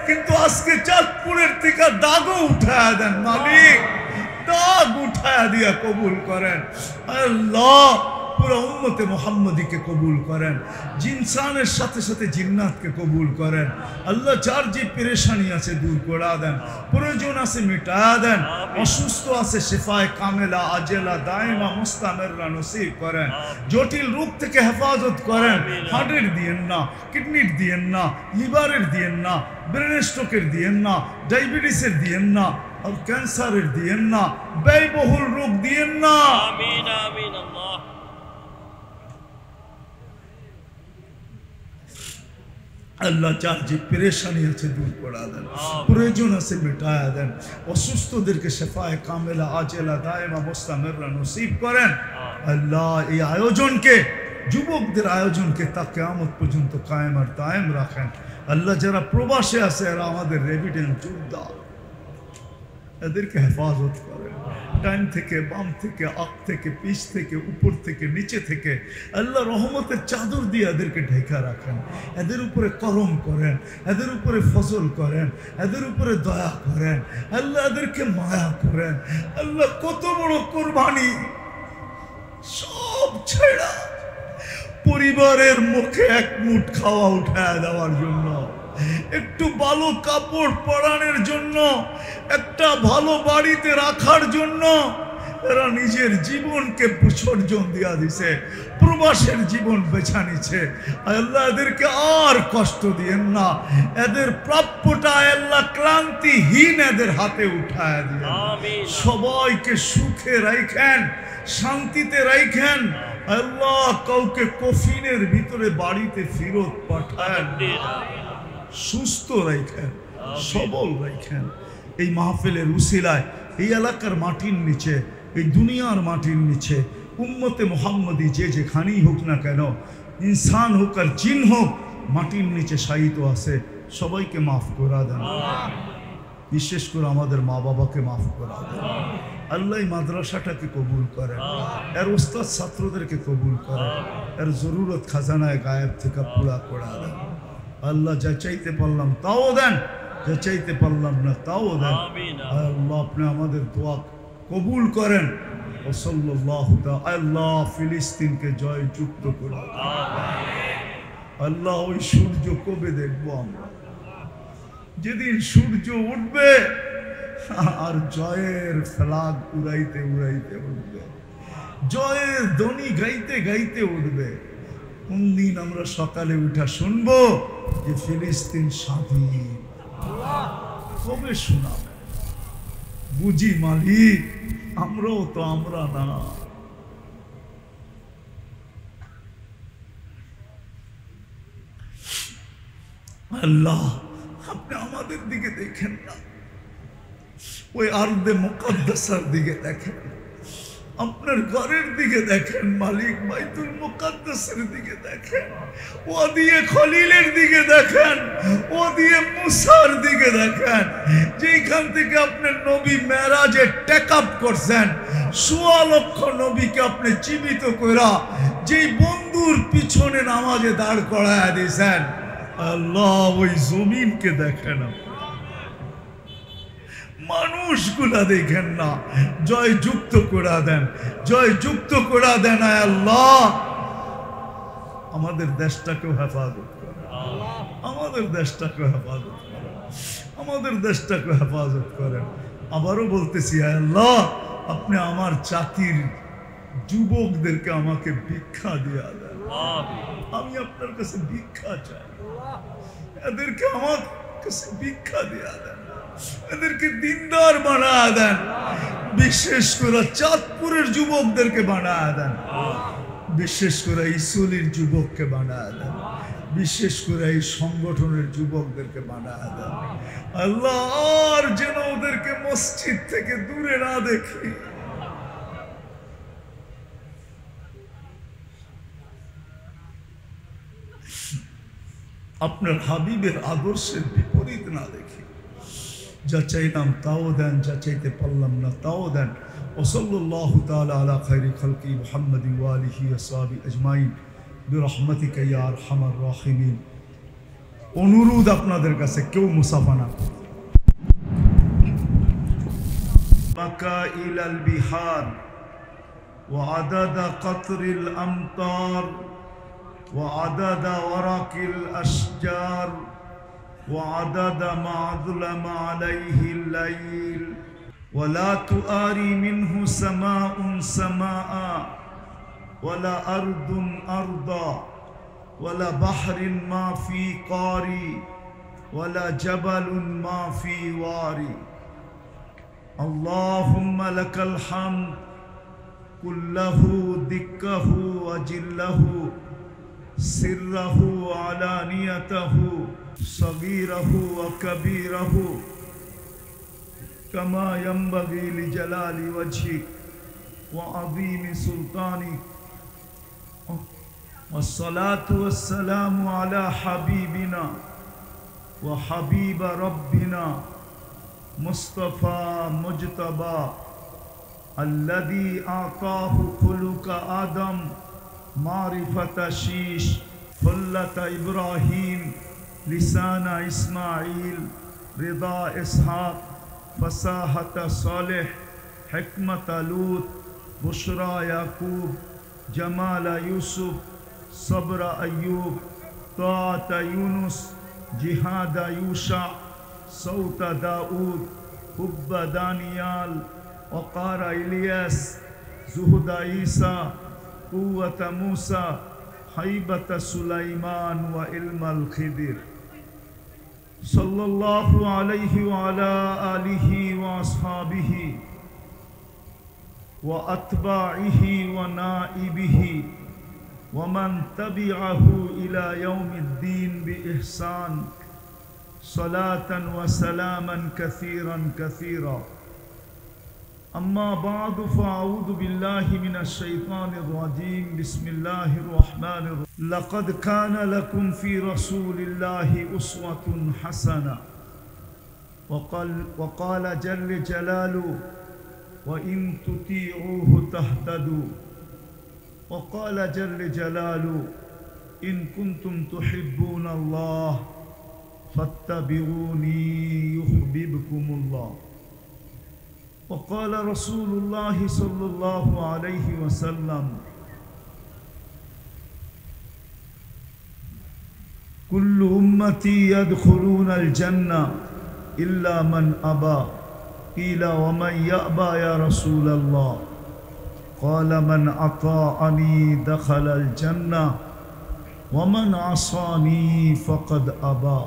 কিন্তু আজকে চাঁদপুরের থেকে দাগও উঠায় দেন মালিক, দাগ উঠায় দিয়া কবুল করেন। আল্লাহ, পুরো উম্মতে মুহাম্মদীকে কবুল করেন, জিনসানের সাথে সাথে জিন্নাতকে কবুল করেন। আল্লাহ, যার যে পেরেশানি আছে দূর করে দেন, প্রয়োজন আছে মিটায়া দেন, অসুস্থ আছে শেফায়ে কামেলা আজেলা দাইমা মুস্তামিররা নসিব করেন, জটিল রোগ থেকে হেফাজত করেন। হার্টের দিয়েন না, কিডনির দিয়েন না, লিভারের দিয়েন না, ব্রেন স্ট্রোকের দিয়েন না, ডায়াবেটিসের দিয়েন না, আর ক্যান্সারের দিয়েন না, ব্যয়বহুল রোগ দিয়েন না। আমিন আমিন। আল্লাহ, আল্লাহ, যার যে পেরেশানি আছে দূর করে দেন, প্রয়োজন আছে মিটায়া দেন, অসুস্থদেরকে শেফায়ে কামেলা আজেলা দায়েমা মুস্তামিররা নসিব করেন। আল্লাহ, এই আয়োজনকে, যুবকদের আয়োজনকে তা কিয়ামত পর্যন্ত কায়েম আর দায়েম রাখেন। আল্লাহ যারা প্রবাসে আছে এরা আমাদের রেমিটেন্স যোদ্ধা, এদেরকে হেফাজত করেন ডান থেকে বাম থেকে আগ থেকে পিছ থেকে উপর থেকে নিচে থেকে আল্লাহ রহমতের চাদর দিয়ে এদেরকে ঢেকা রাখেন, এদের উপরে করম করেন, এদের উপরে ফজল করেন, এদের উপরে দয়া করেন, আল্লাহ এদেরকে মায়া করেন। আল্লাহ কত বড় কোরবানি, সব ছেড়া পরিবারের মুখে এক মুঠ খাওয়া উঠায় দেওয়ার জন্য, একটু ভালো কাপড় পরানোর জন্য, একটা ভালো বাড়িতে রাখার জন্য এরা নিজের জীবনকে বিসর্জন দিয়া দিছে, প্রবাসের জীবন বেছা নিছে। আল্লাহ এদেরকে আর কষ্ট দিয়েন না, এদের প্রাপ্যটা আল্লাহ ক্লান্তিহীন এদের হাতে উঠায় দিয়ে সবাইকে সুখে রাখেন, শান্তিতে রাখেন। আল্লাহ কাউকে কফিনের ভিতরে বাড়িতে ফেরত পাঠান, সুস্থ রাখেন, সবল রাখেন। এই মাহফিলের উসিলায় এই এলাকার মাটির নিচে, এই দুনিয়ার মাটির নিচে উম্মতে মুহাম্মদী যে যেখানেই হোক না কেন, ইনসান হোক আর জিন হোক, মাটির নিচে শায়িত আছে, সবাইকে মাফ করা দেন। বিশেষ করে আমাদের মা বাবাকে মাফ করা দেন। আল্লাহ মাদ্রাসাটাকে কবুল করেন, এর উস্তাদ ছাত্রদেরকে কবুল করেন, এর জরুরত খাজানায় গায়েব থেকে পুরা করা দেন। আল্লাহ যা চাইতে পারলাম তাও দেন, যা চাইতে পারলাম না তাও দেন। আল্লাহ আপনি আমাদের দোয়া কবুল করেন। আল্লাহ ফিলিস্তিনকে জয় যুক্ত করুন। আল্লাহ ওই সূর্য কবে দেখবো আমরা? যেদিন সূর্য উঠবে আর জয়ের ফ্ল্যাগ উড়াইতে উড়াইতে উঠবে, জয়ের ধ্বনি গাইতে গাইতে উঠবে, কোন দিন আমরা সকালে উঠা শুনবো যে ফিলিস্তিন স্বাধীন? কবে শোনাবে? বুঝি মালিক আমরাও তো আমরা না। আল্লাহ আপনি আমাদের দিকে দেখেন না, ওই আরদে মুকদ্দাসার দিকে দেখেন, আপনার ঘরের দিকে দেখেন মালিক, বাইতুল মুকদ্দাসের দিকে দেখেন, ও দিয়ে খলিলের দিকে দেখেন, ও দিয়ে মুসার দিকে দেখেন, যেখান থেকে আপনার নবী মেরাজে টেক আপ করছেন, ১৬ লক্ষ নবীকে আপনি জীবিত কইরা যেই বন্ধুর পিছনে নামাজে দাঁড় করায় দিয়েছেন, আল্লাহ ওই জমিনকে দেখেন, মানুষগুলা দেখেন না, জয় যুক্ত করে দেন, জয় যুক্ত করে দেন। আল্লাহ আমাদের দেশটাকেও হেফাজত করেন, আমাদের দেশটাকেও হেফাজত করেন, আমাদের দেশটাকেও হেফাজত করেন। আবারও বলতেছি আল্লাহ আপনি আমার জাতির যুবকদেরকে আমাকে ভিক্ষা দিয়া দেন, আমি আপনার কাছে ভিক্ষা চাই, এদেরকে আমার কাছে ভিক্ষা দিয়া দেন, এদেরকে দিনদার বানায় দেন, বিশেষ করে চাঁদপুরের যুবকদেরকে বানায় দেন, বিশেষ করে ইসুলির যুবককে বানায় দেন, বিশেষ করে এই সংগঠনের যুবকদেরকে বানায় দেন। আল্লাহ আর যেন ওদেরকে মসজিদ থেকে দূরে না দেখি, আপনার হাবিবের আদর্শের বিপরীত না দেখি। যা চাইলাম তাও দেন, যা চাইতে পারলাম না তাও দেন। ওয়াসাল্লাল্লাহু তাআলা আলা খায়রি খালকি মুহাম্মাদিন ওয়া আলিহি ওয়া সাহবিহি আজমাইন বিরহমাতিকা ইয়া আরহামার রাহিমিন। অনুরোধ আপনাদের কাছে কেউ মুসাফা না করে। মাকাইলাল বিহার ওয়া আদাদা কাতরিল আমতার ওয়া আদাদা ওয়ারাকিল আশজার وعدد ما ظلم عليه الليل ولا تؤاري منه سماء سماء ولا أرض أرضا ولا بحر ما في قاري ولا جبل ما في واري اللهم لك الحمد كله دكه وجله سره وعلانيته صغيره وكبيره كما ينبغي لجلال وجهك وعظيم سلطانك والصلاة والسلام على حبيبنا وحبيب ربنا مصطفى مجتبى الذي أعطاه خلق آدم معرفة شيش خلة إبراهيم لسان إسماعيل رضا إسحاق فصاحة صالح حكمة لوط بشرى يعقوب جمال يوسف صبر أيوب طاعة يونس جهاد يوشع صوت داود حب دانيال وقار إلياس زهد عيسى قوة موسى هيبة سليمان وعلم الخضر صلى الله عليه وعلى آله وأصحابه وأتباعه ونائبه ومن تبعه إلى يوم الدين بإحسان صلاة وسلاما كثيرا كثيرا أما بعد فأعوذ بالله من الشيطان الرجيم بسم الله الرحمن الرحيم لقد كان لكم في رسول الله أسوة حسنة وقال جل جلاله وإن تطيعوه تهتدوا وقال جل جلاله إن كنتم تحبون الله فاتبعوني يحببكم الله وقال رسول الله صلى الله عليه وسلم كل أمتي يدخلون الجنة إلا من أبى قيل ومن يأبى يا رسول الله قال من أطاعني دخل الجنة ومن عصاني فقد أبى